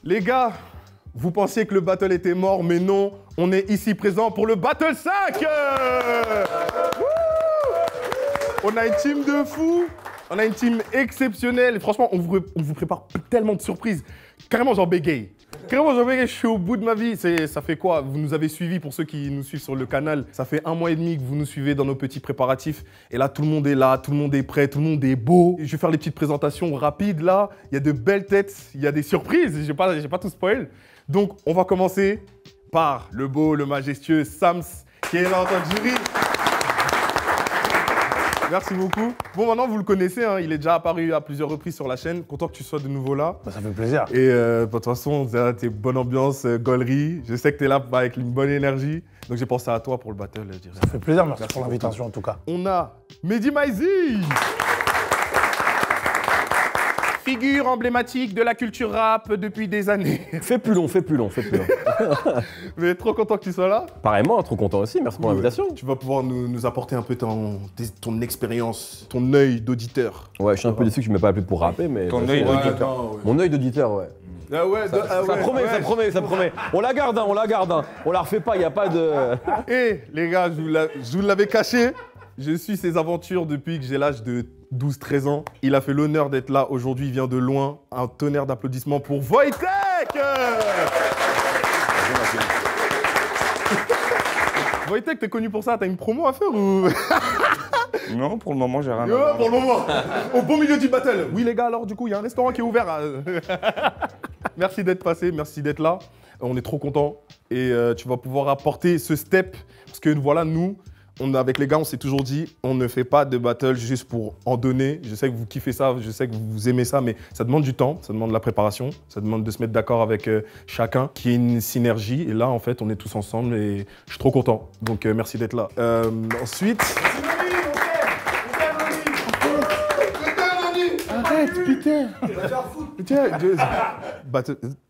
Les gars, vous pensiez que le battle était mort, mais non, on est ici présent pour le Battle 5. On a une team de fous, on a une team exceptionnelle. Et franchement, on vous prépare tellement de surprises. Carrément, j'en bégaye. Je suis au bout de ma vie. Ça fait quoi? Vous nous avez suivis, pour ceux qui nous suivent sur le canal. Ça fait 1 mois et demi que vous nous suivez dans nos petits préparatifs. Et là, tout le monde est là, tout le monde est prêt, tout le monde est beau. Je vais faire les petites présentations rapides là. Il y a de belles têtes, il y a des surprises. J'ai pas tout spoil. Donc, on va commencer par le beau, le majestueux Sams, qui est là en tant que jury. Merci beaucoup. Bon, maintenant, vous le connaissez, hein, il est déjà apparu à plusieurs reprises sur la chaîne. Content que tu sois de nouveau là. Bah, ça fait plaisir. Et de toute façon, t'es bonne ambiance, gaulerie. Je sais que t'es là avec une bonne énergie. Donc, j'ai pensé à toi pour le battle, je dirais. Ça fait plaisir, merci pour l'invitation en tout cas. On a Mehdi Maizi. Figure emblématique de la culture rap depuis des années. Fais plus long. Mais trop content que tu sois là. Pareillement, trop content aussi, merci pour l'invitation. Tu vas pouvoir nous apporter un peu ton expérience, ton œil d'auditeur. Ouais, je suis un peu déçu que tu m'aies pas appelé pour rapper, mais... Ton œil d'auditeur. Mon œil d'auditeur, ouais. Ah ouais, Ça promet. On la garde, hein. On la refait pas, y a pas de... Et les gars, je vous l'avais caché. Je suis ses aventures depuis que j'ai l'âge de 12-13 ans. Il a fait l'honneur d'être là aujourd'hui, il vient de loin. Un tonnerre d'applaudissements pour Wojtek. Wojtek, t'es connu pour ça, t'as une promo à faire ou... Non, pour le moment, j'ai rien à Ouais, voir. pour le moment, au beau milieu du battle. Oui les gars, alors du coup, il y a un restaurant qui est ouvert. Merci d'être passé, merci d'être là. On est trop contents et tu vas pouvoir apporter ce step. Parce que voilà, nous, avec les gars, on s'est toujours dit, on ne fait pas de battle juste pour en donner. Je sais que vous kiffez ça, je sais que vous aimez ça, mais ça demande du temps, ça demande de la préparation, ça demande de se mettre d'accord avec chacun, qu'il y ait une synergie. Et là, en fait, on est tous ensemble et je suis trop content. Donc, merci d'être là. Ensuite... Arrête, putain!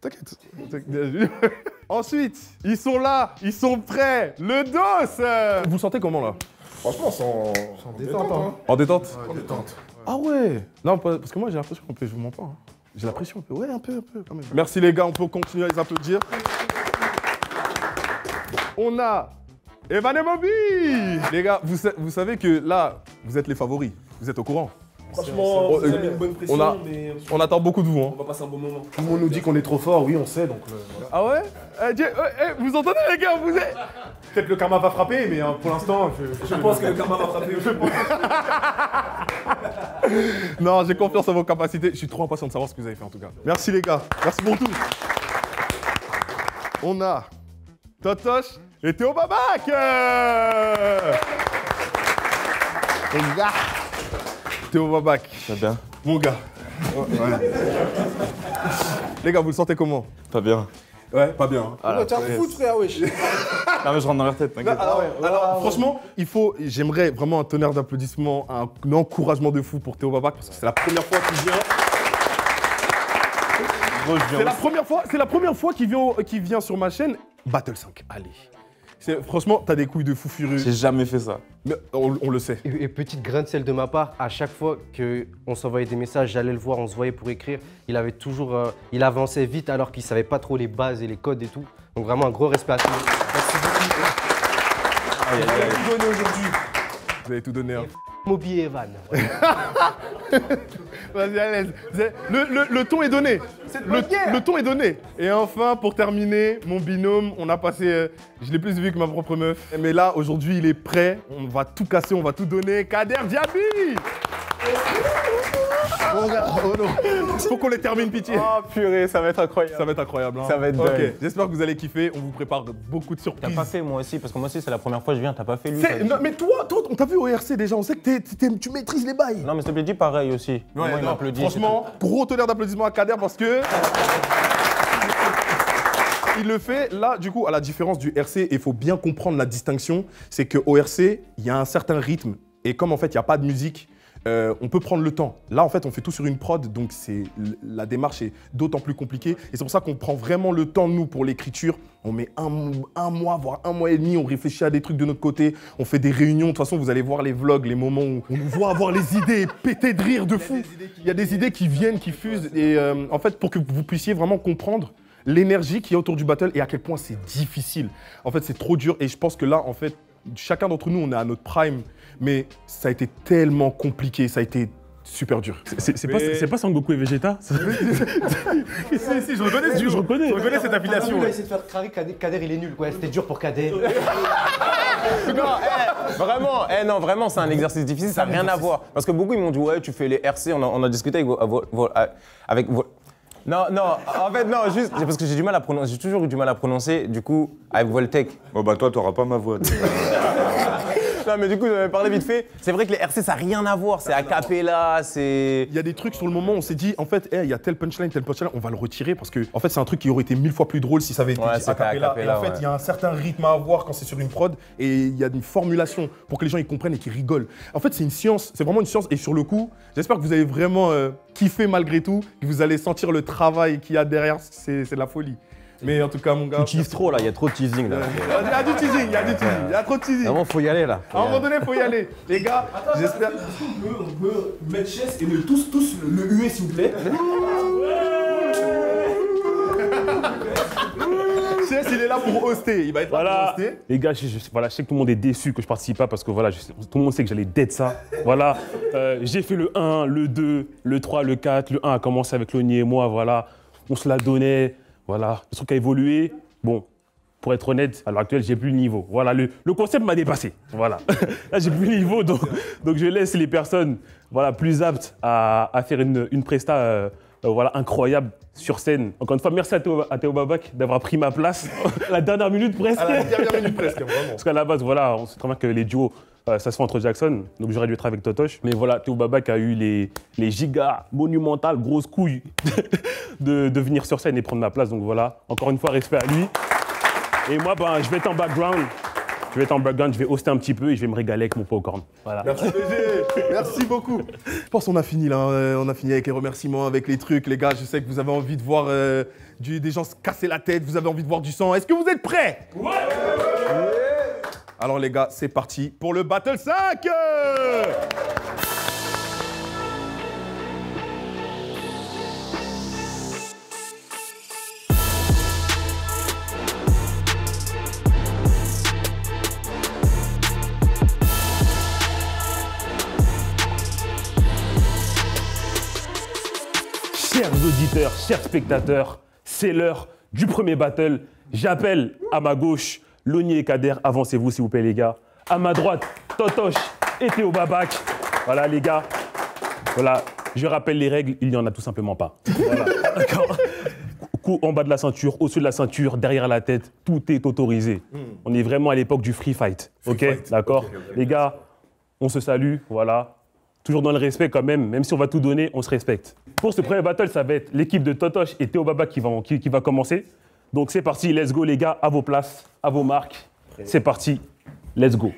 T'inquiète. Ensuite, ils sont là, ils sont prêts. Le dos! Vous sentez comment là? Franchement, sans détente. Hein. En détente? En détente. Ah ouais! Non, parce que moi j'ai l'impression qu'on peut, je vous mens pas. Hein. J'ai l'impression un peu. Ouais, un peu quand même. Merci les gars, on peut continuer à les applaudir. On a Evan et Bobby! Les gars, vous savez que là, vous êtes les favoris. Vous êtes au courant? Franchement, vous avez mis une bonne pression, mais on attend beaucoup de vous. Hein. on va passer un bon moment. Tout le monde nous dit qu'on est trop fort, oui, on sait, donc voilà. Ah ouais? Vous entendez les gars, vous êtes... Peut-être le karma va frapper, mais pour l'instant, Je pense que le karma va frapper. Non, j'ai confiance en vos capacités. Je suis trop impatient de savoir ce que vous avez fait en tout cas. Merci les gars, merci pour tout. On a Totoche et Théo Babac. Les gars. Théo Babac. Ça va bien? Mon gars. Ouais. Les gars, vous le sentez comment? Pas bien. Ouais, pas bien. Hein. Ah, T'es un foot, frère, wesh. Non mais je rentre dans leur tête, t'inquiète. Alors, franchement, j'aimerais vraiment un tonnerre d'applaudissements, un encouragement de fou pour Théo Babac parce que c'est la première fois qu'il vient. C'est la première fois qu'il vient sur ma chaîne. Battle 5, allez. Franchement, t'as des couilles de fou furieux. J'ai jamais fait ça. Mais on le sait. Et petite graine de sel de ma part, à chaque fois qu'on s'envoyait des messages, j'allais le voir, on se voyait pour écrire. Il avait toujours, il avançait vite alors qu'il savait pas trop les bases et les codes et tout. Donc vraiment un gros respect à tout le monde. Merci beaucoup. Vous avez tout donné aujourd'hui. Vous avez tout donné. Hein. Moby et Evan. Vas-y, à l'aise. Le ton est donné. Le ton est donné. Et enfin, pour terminer, mon binôme, on a passé... je l'ai plus vu que ma propre meuf. Mais là, aujourd'hui, il est prêt. On va tout casser, on va tout donner. Kader Diaby. Oh non. Faut qu'on les termine, pitié. Oh purée, ça va être incroyable. Ça va être incroyable. Hein. Ça va être Ok, dingue. j'espère que vous allez kiffer. On vous prépare beaucoup de surprises. T'as pas fait moi aussi, parce que moi aussi c'est la première fois que je viens, t'as pas fait lui. Non, mais toi, on t'a vu au RC déjà, on sait que tu maîtrises les bails. Non mais s'il te plaît, dis pareil aussi. Moi il non, m'applaudit. franchement, gros tonnerre d'applaudissements à Kader parce que... Il le fait, là, du coup, à la différence du RC, il faut bien comprendre la distinction, c'est qu'au RC, il y a un certain rythme, et comme en fait, il n'y a pas de musique, on peut prendre le temps. Là, en fait, on fait tout sur une prod, donc la démarche est d'autant plus compliquée. Et c'est pour ça qu'on prend vraiment le temps, nous, pour l'écriture. On met un mois, voire 1 mois et demi, on réfléchit à des trucs de notre côté, on fait des réunions. De toute façon, vous allez voir les vlogs, les moments où on nous voit avoir les idées péter de rire de fou. Il y a des idées qui viennent, qui fusent. Et en fait, pour que vous puissiez vraiment comprendre, l'énergie qu'il y a autour du battle et à quel point c'est difficile. En fait, c'est trop dur et je pense que là, en fait, chacun d'entre nous, on est à notre prime, mais ça a été tellement compliqué, ça a été super dur. C'est pas Sangoku et Vegeta Si, je reconnais, je reconnais. Je reconnais cette affiliation. Il a essayé de faire craquer Kader, il est nul, quoi. C'était dur pour Kader. Non, vraiment, c'est un exercice difficile, ça n'a rien à voir. Parce que beaucoup, ils m'ont dit, ouais, tu fais les RC, on a discuté avec vos... Non, en fait, non, juste, parce que j'ai du mal à prononcer, j'ai toujours eu du mal à prononcer, du coup, avec Voltec. Bon, bah, toi, t'auras pas ma voix. Non, mais du coup, j'avais parlé vite fait. C'est vrai que les RC, ça n'a rien à voir, c'est a cappella, c'est... Il y a des trucs sur le moment, on s'est dit, en fait, il y a tel punchline, on va le retirer parce que, en fait, c'est un truc qui aurait été 1000 fois plus drôle si ça avait été dit a cappella. Et en fait, il y a un certain rythme à avoir quand c'est sur une prod et il y a une formulation pour que les gens ils comprennent et qu'ils rigolent. En fait, c'est une science, c'est vraiment une science. Et sur le coup, j'espère que vous avez vraiment kiffé malgré tout, que vous allez sentir le travail qu'il y a derrière, c'est de la folie. Mais en tout cas, mon gars. Tu teases trop là, il y a trop de teasing là. Il y a du teasing, il y a trop de teasing. Vraiment, faut y aller là. À un moment donné, faut y aller. Les gars, j'espère. On peut mettre Chess et tous le huer s'il vous plaît. Chess, il est là pour hoster. Il va être là Voilà, pour hoster. les gars, je sais que tout le monde est déçu que je participe pas parce que voilà, tout le monde sait que j'allais dead ça. Voilà, j'ai fait le 1, le 2, le 3, le 4. Le 1 a commencé avec Loni et moi, voilà. On se la donnait, voilà. Le truc a évolué. Bon, pour être honnête, à l'heure actuelle, j'ai plus le niveau. Voilà, le concept m'a dépassé. Voilà. Là, j'ai plus le niveau, donc je laisse les personnes voilà, plus aptes à faire une presta voilà, incroyable sur scène. Encore une fois, merci à Théo Babac d'avoir pris ma place à la dernière minute presque. À la dernière minute presque, vraiment. Parce qu'à la base, voilà, on sait très bien que les duos, ça se fait entre Jackson, donc j'aurais dû être avec Totoche. Mais voilà, Théo Babac a eu les gigas monumentales, grosses couilles de venir sur scène et prendre ma place. Donc voilà, encore une fois, respect à lui. Et moi, ben, je vais être en background. Je vais hoster un petit peu et je vais me régaler avec mon popcorn. Voilà. Merci BG, merci beaucoup. Je pense qu'on a fini là, on a fini avec les remerciements, avec les trucs. Les gars, je sais que vous avez envie de voir des gens se casser la tête, vous avez envie de voir du sang. Est-ce que vous êtes prêts? Ouais. Alors les gars, c'est parti pour le Battle 5. Chers auditeurs, chers spectateurs, c'est l'heure du premier battle. J'appelle à ma gauche Loni et Kader, avancez-vous s'il vous plaît les gars. À ma droite, Totoche et Théo Babac. Voilà les gars, voilà, je rappelle les règles, il n'y en a tout simplement pas. Voilà, d'accord. Coup en bas de la ceinture, au-dessus de la ceinture, derrière la tête, tout est autorisé. On est vraiment à l'époque du free fight, ok, d'accord. Les gars, on se salue, voilà. Toujours dans le respect quand même si on va tout donner, on se respecte. Pour ce premier battle, ça va être l'équipe de Totoche et Théo Babac qui va commencer. Donc c'est parti, let's go les gars, à vos places, à vos marques. C'est parti, let's go.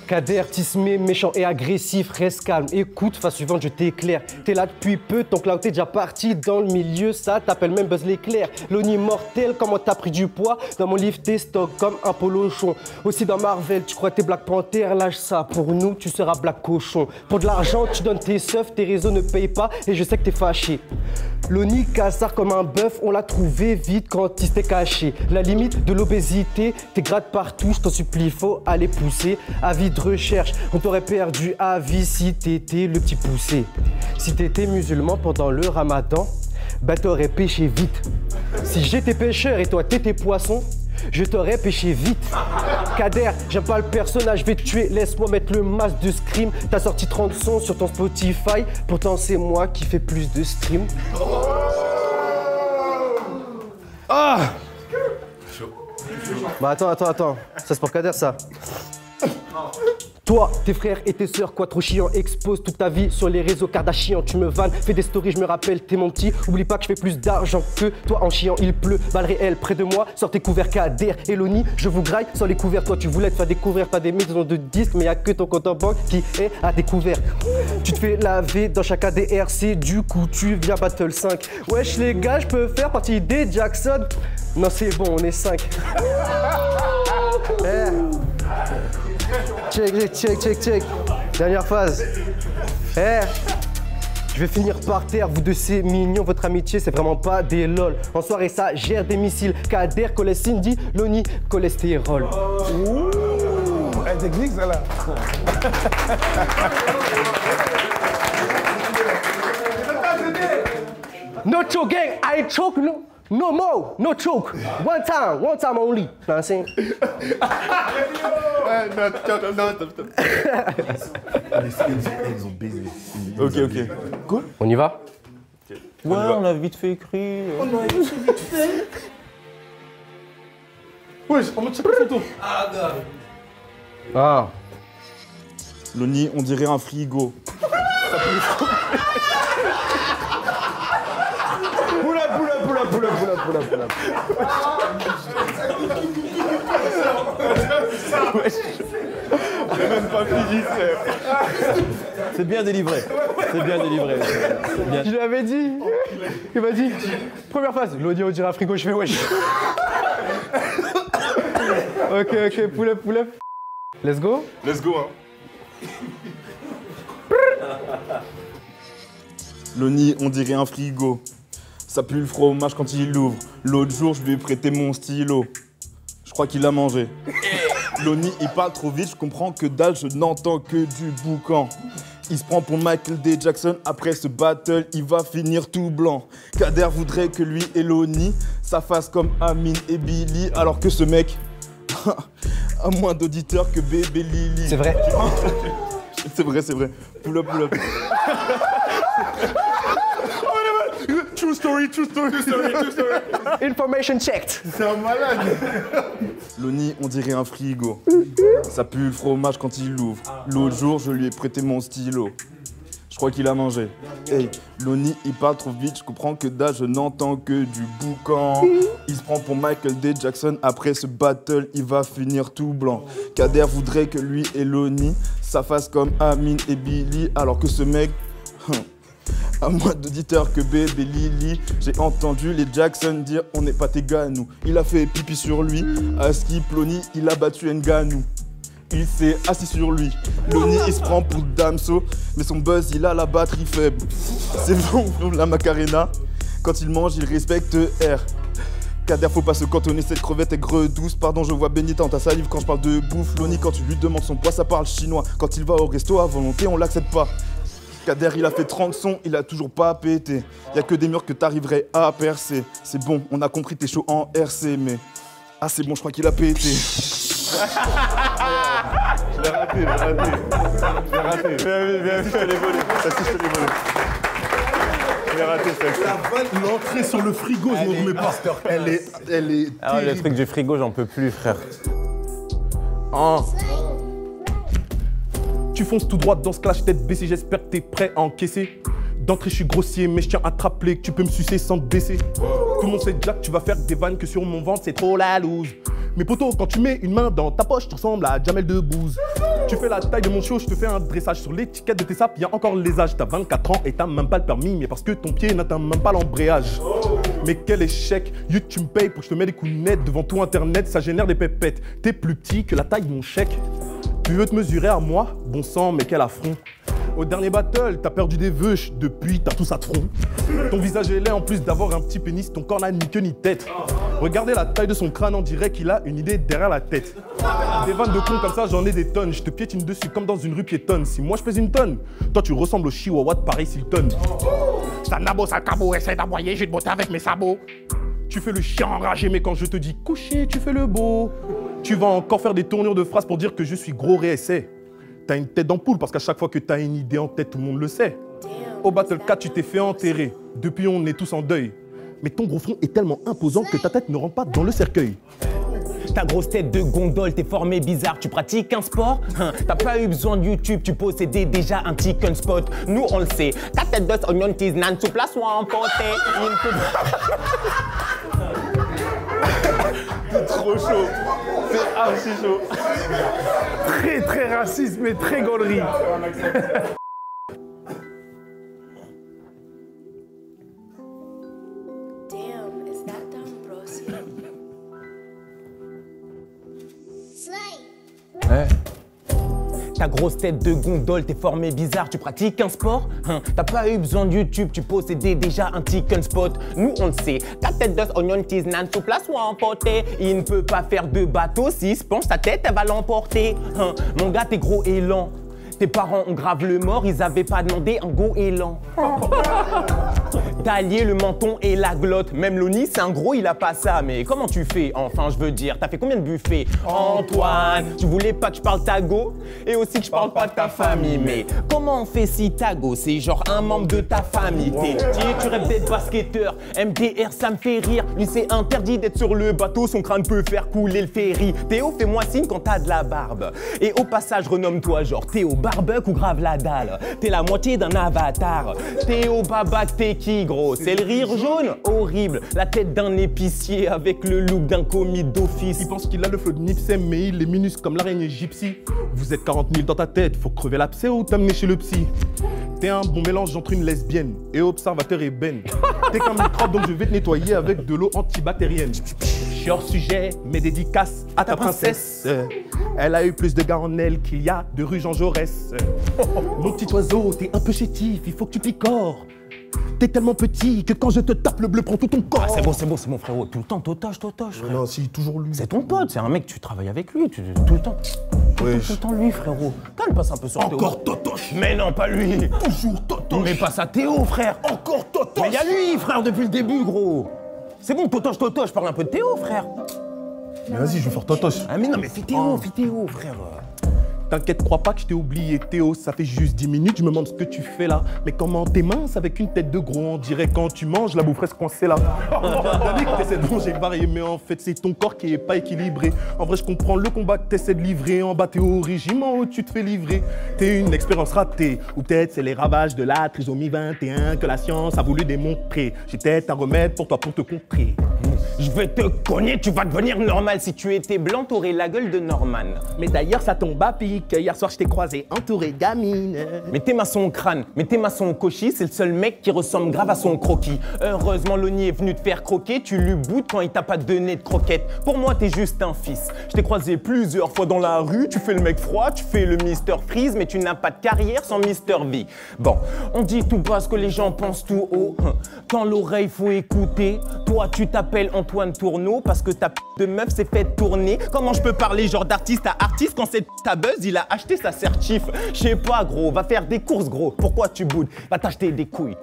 Kader, tismé, méchant et agressif, reste calme, écoute, phase suivante, je t'éclaire. T'es là depuis peu, ton cloud t'es déjà parti dans le milieu, ça t'appelle même Buzz l'éclair. Loni mortel, comment t'as pris du poids? Dans mon livre, t'es stock comme un polochon. Aussi dans Marvel, tu crois que t'es Black Panther, lâche ça. Pour nous, tu seras Black Cochon. Pour de l'argent, tu donnes tes seufs, tes réseaux ne payent pas et je sais que t'es fâché. Loni cassard comme un bœuf, on l'a trouvé vite quand il s'était caché. La limite de l'obésité, t'es gratte partout, je t'en supplie, faut aller pousser. Avis de recherche, on t'aurait perdu à vie si t'étais le petit poussé. Si t'étais musulman pendant le ramadan, bah t'aurais pêché vite. Si j'étais pêcheur et toi t'étais poisson, je t'aurais pêché vite. Kader, j'aime pas le personnage, je vais te tuer, laisse-moi mettre le masque de scream. T'as sorti 30 sons sur ton Spotify, pourtant c'est moi qui fais plus de streams. Ah! Bah attends, ça c'est pour Kader ça. Toi, tes frères et tes sœurs, quoi trop chiant, expose toute ta vie sur les réseaux Kardashian. Tu me vannes, fais des stories, je me rappelle, t'es mon petit. Oublie pas que je fais plus d'argent que toi en chiant. Il pleut, balle réelle près de moi, sors tes couverts Kader et Loni. Je vous graille sans les couverts. Toi, tu voulais te faire découvrir, pas des maisons de disques, mais y'a que ton compte en banque qui est à découvert. Tu te fais laver dans chaque ADRC, du coup, tu viens Battle 5. Wesh, les gars, je peux faire partie des Jackson. Non, c'est bon, on est 5. Check. Dernière phase. Je vais finir par terre, vous deux c'est mignon, votre amitié c'est vraiment pas des lol. En soirée ça gère des missiles, Kader, collège Cindy, Loni, cholestérol. Elle technique, ça là. No choke gang, I choke no more, no choke. One time only. You know what I'm saying? Ils ont baisé. Ok. Cool. On y va? Ouais, on a vite fait écrire. Wesh, on mode chacun son tour. Ah. Loni, on dirait un frigo. Poula. Même pas fini, frère. C'est bien délivré. C'est bien délivré. C'est bien. Je lui avais dit. Il m'a dit. Première phase. L'audio dirait un frigo, je fais wesh. Ok, pull up. Let's go. Let's go, hein. Loni, on dirait un frigo. Ça pue le fromage quand il l'ouvre. L'autre jour, je lui ai prêté mon stylo. Je crois qu'il a mangé. Loni, il parle trop vite, je comprends que dalle, je n'entends que du boucan. Il se prend pour Michael D. Jackson, après ce battle, il va finir tout blanc. Kader voudrait que lui et Loni, ça fasse comme Amine et Billy, alors que ce mec a moins d'auditeurs que Bébé Lily. C'est vrai. C'est vrai. Pull up. True story. Information checked. C'est un malade. Loni, on dirait un frigo. Ça pue le fromage quand il l'ouvre. L'autre jour, je lui ai prêté mon stylo. Je crois qu'il a mangé. Hey, Loni, il parle trop vite, je comprends que dalle, je n'entends que du boucan. Il se prend pour Michael D. Jackson, après ce battle, il va finir tout blanc. Kader voudrait que lui et Loni, ça fasse comme Amine et Billy, alors que ce mec a moins d'auditeurs que Bébé Lily. J'ai entendu les Jackson dire on n'est pas tes gars nous. Il a fait pipi sur lui, à Skip Loni, il a battu Nganou. Il s'est assis sur lui. Loni il se prend pour Damso, mais son buzz il a la batterie faible. C'est bon, la Macarena. Quand il mange, il respecte R. Kader, faut pas se cantonner, cette crevette est douce. Pardon, je vois Benita dans ta salive quand je parle de bouffe. Loni, quand tu lui demandes son poids, ça parle chinois. Quand il va au resto à volonté, on l'accepte pas. Kader, il a fait 30 sons, il a toujours pas pété. Y'a que des murs que t'arriverais à percer. C'est bon, on a compris t'es chaud en RC, mais... Ah, c'est bon, je crois qu'il a pété. Je l'ai raté. Bien vu, je te l'ai volé. Je l'ai raté, celle-ci. L'entrée sur le frigo, je m'en remets pas. Elle est Ah, le terrible. truc du frigo, j'en peux plus, frère. Tu fonces tout droit dans ce clash, tête baissée, j'espère que t'es prêt à encaisser. D'entrée, je suis grossier, mais je tiens à te rappeler que tu peux me sucer sans te baisser. Tout le monde sait déjà que tu vas faire des vannes, que sur mon ventre, c'est trop la loose. Mais poto, quand tu mets une main dans ta poche, tu ressembles à Jamel Debbouze. Tu fais la taille de mon show, je te fais un dressage sur l'étiquette de tes sapes, y'a encore les âges. T'as 24 ans et t'as même pas le permis, mais parce que ton pied n'atteint même pas l'embrayage. Mais quel échec, YouTube tu me payes pour que je te mette des coups nets devant tout internet, ça génère des pépettes. T'es plus petit que la taille de mon chèque. Tu veux te mesurer à moi? Bon sang, mais quel affront. Au dernier battle, t'as perdu des veuches, depuis t'as tout ça de front. Ton visage est laid en plus d'avoir un petit pénis, ton corps n'a ni queue ni tête. Regardez la taille de son crâne, on dirait qu'il a une idée derrière la tête. Des vannes de cons comme ça, j'en ai des tonnes. Je te piétine dessus comme dans une rue piétonne. Si moi je pèse une tonne, toi tu ressembles au chihuahua de Paris Hilton. Sanabo, Sakabo, essaie d'aboyer, je vais te botter avec mes sabots. Tu fais le chien enragé, mais quand je te dis coucher, tu fais le beau. Tu vas encore faire des tournures de phrases pour dire que je suis gros réessai. T'as une tête d'ampoule parce qu'à chaque fois que t'as une idée en tête, tout le monde le sait. Au Battle 4, tu t'es fait enterrer. Depuis, on est tous en deuil. Mais ton gros front est tellement imposant que ta tête ne rentre pas dans le cercueil. Ta grosse tête de gondole, t'es formé bizarre, tu pratiques un sport? T'as pas eu besoin de YouTube, tu possédais déjà un chicken spot. Nous on le sait, ta tête d'os, onion tease, nan soupe la soie emportée. C'est trop chaud. C'est archi chaud. Très très raciste, mais très gaulerie. Damn, is that dumb, broski? Ta grosse tête de gondole, t'es formé bizarre, tu pratiques un sport T'as pas eu besoin de YouTube, tu possédais déjà un chicken spot. Nous on le sait, ta tête d'os, oignon, tease, nan, sous place ou emporté. Il ne peut pas faire de bateau, s'il se penche, sa tête elle va l'emporter. Mon gars t'es gros et lent. Tes parents ont grave le mort, ils avaient pas demandé un goéland. T'as lié le menton et la glotte. Même Loni, c'est un gros, il a pas ça. Mais comment tu fais? Enfin, je veux dire, t'as fait combien de buffets? Antoine, tu voulais pas que je parle tago? Et aussi que je parle pas de ta famille. Mais comment on fait si tago, c'est genre un membre de ta famille? Tu rêves d'être basketteur. MDR, ça me fait rire. Lui, c'est interdit d'être sur le bateau. Son crâne peut faire couler le ferry. Théo, fais-moi signe quand t'as de la barbe. Et au passage, renomme-toi genre Théo Barbuck ou grave la dalle. T'es la moitié d'un avatar. Théo Babac, t'es qui gros? C'est le rire jaune? Horrible. La tête d'un épicier avec le look d'un commis d'office. Il pense qu'il a le flow de Nipsey, mais il est minus comme l'araignée gypsy. Vous êtes 40 000 dans ta tête, faut crever l'abcès ou t'amener chez le psy. T'es un bon mélange entre une lesbienne et observateur ébène. T'es comme une microbe, donc je vais te nettoyer avec de l'eau antibactérienne. Je suis hors sujet, mais dédicace à ta princesse. Elle a eu plus de gars en elle qu'il y a de rue Jean Jaurès. Mon petit oiseau, t'es un peu chétif, il faut que tu picores. T'es tellement petit que quand je te tape, le bleu prend tout ton corps. Ah, c'est bon, frérot. Tout le temps, totoche, frérot. Non, si, toujours lui. C'est ton pote, c'est un mec, tu travailles avec lui, tout le temps. Tout le temps lui, frérot. Calme, passe un peu sur Théo. Encore Totoche. Mais non, pas lui. Toujours Totoche. Mais passe à Théo, frère. Encore Totoche. Mais y'a lui, frère, depuis le début, gros. C'est bon, totoche, je parle un peu de Théo, frère. Mais vas-y, je vais faire Totoche. Ah mais non, mais fais Théo, frère. T'inquiète, crois pas que je t'ai oublié, Théo, ça fait juste 10 minutes, je me demande ce que tu fais là. Mais comment t'es mince avec une tête de gros, on dirait quand tu manges, la bouffe reste coincée là. T'as dit que t'essaies de manger varié, mais en fait c'est ton corps qui est pas équilibré. En vrai, je comprends le combat que t'essaies de livrer, en bas t'es au régime, en haut tu te fais livrer. T'es une expérience ratée, ou peut-être c'est les ravages de la trisomie 21 que la science a voulu démontrer. J'ai peut-être un remède pour toi pour te contrer. Je vais te cogner, tu vas devenir normal. Si tu étais blanc, t'aurais la gueule de Norman. Mais d'ailleurs, ça tombe à pic. Hier soir, je t'ai croisé entouré de gamines. Mais t'es maçon au crâne, mais t'es maçon au cochis, c'est le seul mec qui ressemble grave à son croquis. Heureusement, Loni est venu te faire croquer, tu lui boutes quand il t'a pas donné de croquettes. Pour moi, t'es juste un fils. Je t'ai croisé plusieurs fois dans la rue, tu fais le mec froid, tu fais le Mr Freeze, mais tu n'as pas de carrière sans Mr V. Bon, on dit tout bas ce que les gens pensent tout haut. Quand l'oreille faut écouter, toi tu t'appelles Antoine Tourneau parce que ta p de meuf s'est fait tourner. Comment je peux parler genre d'artiste à artiste quand cette ta buzz il a acheté sa certif? Je sais pas gros, va faire des courses gros. Pourquoi tu boudes? Va t'acheter des couilles.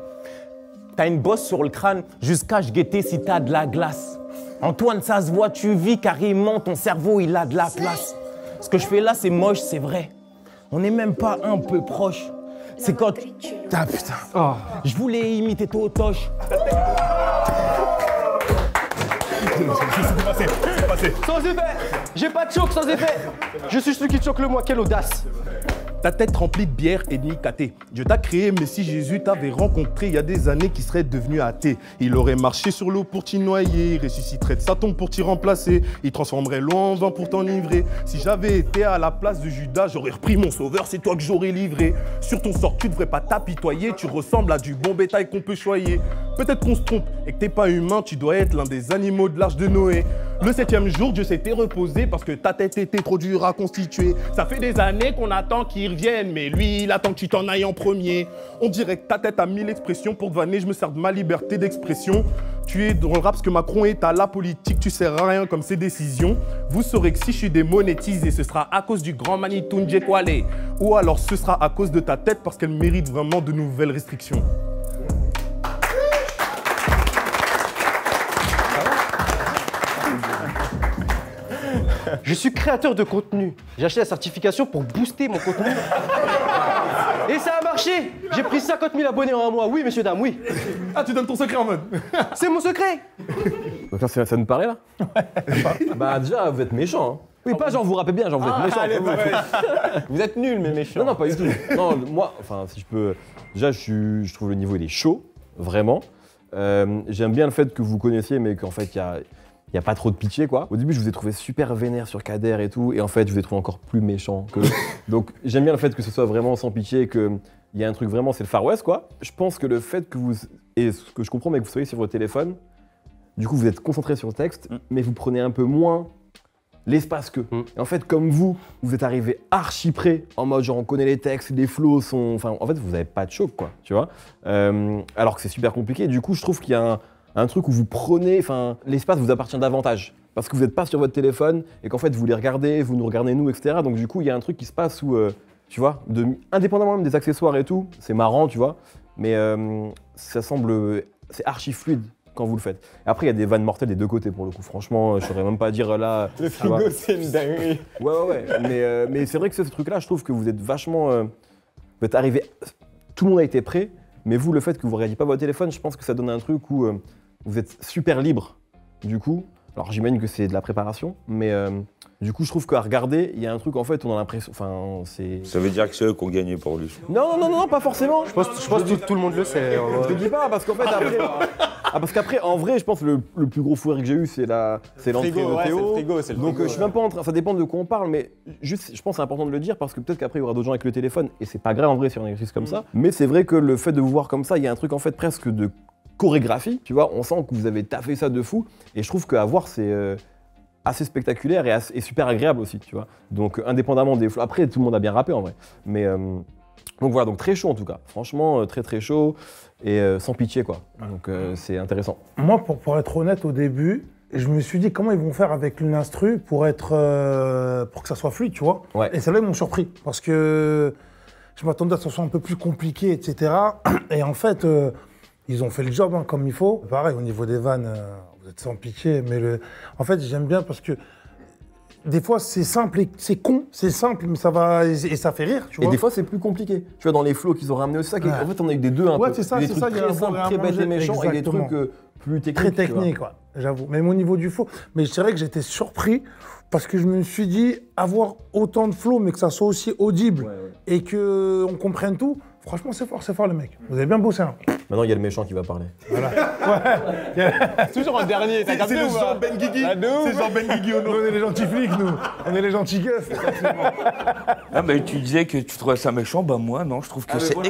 T'as une bosse sur le crâne, jusqu'à je guetter si t'as de la glace. Antoine, ça se voit, tu vis carrément, ton cerveau il a de la place. Ce que je fais là c'est moche, c'est vrai. On n'est même pas un peu proche. C'est quand... Ah putain. Oh. Je voulais imiter Totoche. C'est passé. Sans effet. J'ai pas de choc sans effet. Je suis celui qui choque le moins. Quelle audace. Ta tête remplie de bière et de nicaté. Dieu t'a créé, mais si Jésus t'avait rencontré il y a des années, qui serait devenu athée. Il aurait marché sur l'eau pour t'y noyer, il ressusciterait de sa tombe pour t'y remplacer. Il transformerait l'eau en vin pour t'enivrer. Si j'avais été à la place de Judas, j'aurais repris mon sauveur, c'est toi que j'aurais livré. Sur ton sort, tu devrais pas t'apitoyer, tu ressembles à du bon bétail qu'on peut choyer. Peut-être qu'on se trompe et que t'es pas humain, tu dois être l'un des animaux de l'arche de Noé. Le 7e jour, Dieu s'était reposé parce que ta tête était trop dure à constituer. Ça fait des années qu'on attend qu'il revienne, mais lui, il attend que tu t'en ailles en premier. On dirait que ta tête a 1000 expressions. Pour te vanner, je me sers de ma liberté d'expression. Tu es dans le rap parce que Macron est à la politique, tu sers à rien comme ses décisions. Vous saurez que si je suis démonétisé, ce sera à cause du grand Manitou Ndjekwale. Ou alors ce sera à cause de ta tête parce qu'elle mérite vraiment de nouvelles restrictions. Je suis créateur de contenu. J'ai acheté la certification pour booster mon contenu. Et ça a marché. J'ai pris 50 000 abonnés en un mois. Oui, messieurs, dames, oui. Ah, tu donnes ton secret en mode. C'est mon secret. Donc là, ça nous paraît là? Bah déjà, vous êtes méchant. Hein. Oui, pas genre vous rappez bien, genre vous êtes méchant. Allez, vous êtes nuls, mais méchants. Non, pas du tout. Non, moi, enfin, si je peux. Déjà, je trouve le niveau il est chaud, vraiment. J'aime bien le fait que vous connaissiez, mais qu'en fait, il n'y a pas trop de pitié, quoi. Au début, je vous ai trouvé super vénère sur Kader et tout, et en fait, je vous ai trouvé encore plus méchant que... Donc, j'aime bien le fait que ce soit vraiment sans pitié, qu'il y a un truc vraiment, c'est le Far West, quoi. Je pense que le fait que vous... Et ce que je comprends, mais que vous soyez sur votre téléphone, du coup, vous êtes concentré sur le texte, mais vous prenez un peu moins l'espace que. Et en fait, comme vous êtes arrivé archi près, en mode genre on connaît les textes, les flows sont. Enfin, en fait, vous n'avez pas de choc, quoi, tu vois. Alors que c'est super compliqué. Du coup, je trouve qu'il y a un truc où vous prenez. Enfin, l'espace vous appartient davantage. Parce que vous n'êtes pas sur votre téléphone et qu'en fait, vous les regardez, vous nous regardez nous, etc. Donc, du coup, il y a un truc qui se passe où, tu vois, indépendamment même des accessoires et tout, c'est marrant, tu vois. Mais ça semble. C'est archi fluide quand vous le faites. Après, il y a des vannes mortelles des deux côtés pour le coup. Franchement, je saurais même pas dire là. Le frigo, c'est une dinguerie. Ouais. Mais c'est vrai que ce truc-là, je trouve que vous êtes vachement. Vous êtes arrivé. Tout le monde a été prêt, mais vous, le fait que vous ne regardiez pas votre téléphone, je pense que ça donne un truc où vous êtes super libre. Du coup, alors j'imagine que c'est de la préparation, mais du coup, je trouve qu'à regarder, il y a un truc en fait, on a l'impression. Enfin, c'est. Ça veut dire que c'est eux qui ont gagné pour lui. Non, pas forcément. Je pense que tout le monde le sait. Je te dis pas, parce qu'en fait, après. Parce qu'après, en vrai, je pense que le plus gros fou rire que j'ai eu, c'est l'entrée de Théo. Donc, je suis même pas en train. Ça dépend de quoi on parle, mais juste, je pense que c'est important de le dire parce que peut-être qu'après, il y aura d'autres gens avec le téléphone et c'est pas grave en vrai si on écrit comme ça. Mais c'est vrai que le fait de vous voir comme ça, il y a un truc en fait presque de chorégraphie. Tu vois, on sent que vous avez taffé ça de fou et je trouve qu'à voir, c'est. Assez spectaculaire et super agréable aussi, tu vois. Donc indépendamment des flots. Après, tout le monde a bien rappé en vrai. Mais donc voilà, donc très chaud en tout cas. Franchement, très chaud et sans pitié quoi. Donc c'est intéressant. Moi, pour être honnête, au début, je me suis dit comment ils vont faire avec une instru pour que ça soit fluide, tu vois. Ouais. Et c'est là ils m'ont surpris parce que je m'attendais à ce que ce soit un peu plus compliqué, etc. Et en fait, ils ont fait le job comme il faut. Pareil, au niveau des vannes. Vous êtes sans pitié, mais en fait, j'aime bien parce que des fois, c'est simple et c'est con, c'est simple, mais ça va et ça fait rire, tu vois. Et des fois, c'est plus compliqué. Tu vois, dans les flows qu'ils ont ramenés aussi, ça. En fait, on a eu des deux un peu. Ouais, c'est ça, des c'est trucs ça. Il y a très simples, très bêtes et méchants, et des trucs plus techniques. Très techniques, quoi, j'avoue. Même au niveau du flow. Mais c'est vrai que j'étais surpris parce que je me suis dit, avoir autant de flow, mais que ça soit aussi audible et qu'on comprenne tout. Franchement, c'est fort les mecs. Vous avez bien bossé. Hein. Maintenant, il y a le méchant qui va parler. Voilà. Toujours en dernier, t'as capté ou pas? C'est Jean Ben Guigui. C'est Jean Ben Guigui. Nous, on est les gentils flics, nous. On est les gentils gueufs. Ah, mais tu disais que tu trouvais ça méchant, bah moi, non, je trouve que c'est. Bah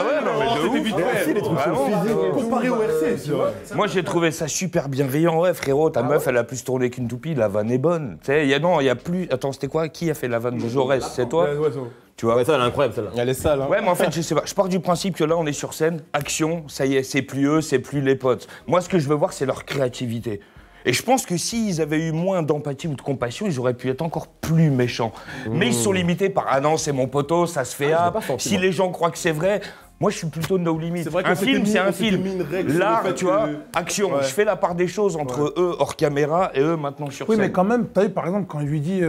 ouais, non, mais de ouf. Les trucs physiques comparé au RC, tu vois. Moi, j'ai trouvé ça super bienveillant. Ouais, frérot, ta meuf, elle a plus tourné qu'une toupie, la vanne est bonne. Tu sais, il y a plus. Attends, c'était quoi? Qui a fait la vanne de Jaurès? C'est toi? Tu vois? Ouais, ça, elle est incroyable, celle-là. Elle est sale, hein. Ouais, mais en fait, je sais pas. Je pars du principe que là, on est sur scène, action, ça y est, c'est plus eux, c'est plus les potes. Moi, ce que je veux voir, c'est leur créativité. Et je pense que s'ils avaient eu moins d'empathie ou de compassion, ils auraient pu être encore plus méchants. Mais ils sont limités par « Ah non, c'est mon poteau, ça se fait si les gens croient que c'est vrai… » Moi, je suis plutôt no limit. Un film, c'est un film. L'art, tu vois, action. Je fais la part des choses entre eux hors caméra et eux maintenant sur scène. Oui, mais quand même, t'as vu, par exemple, quand il lui dit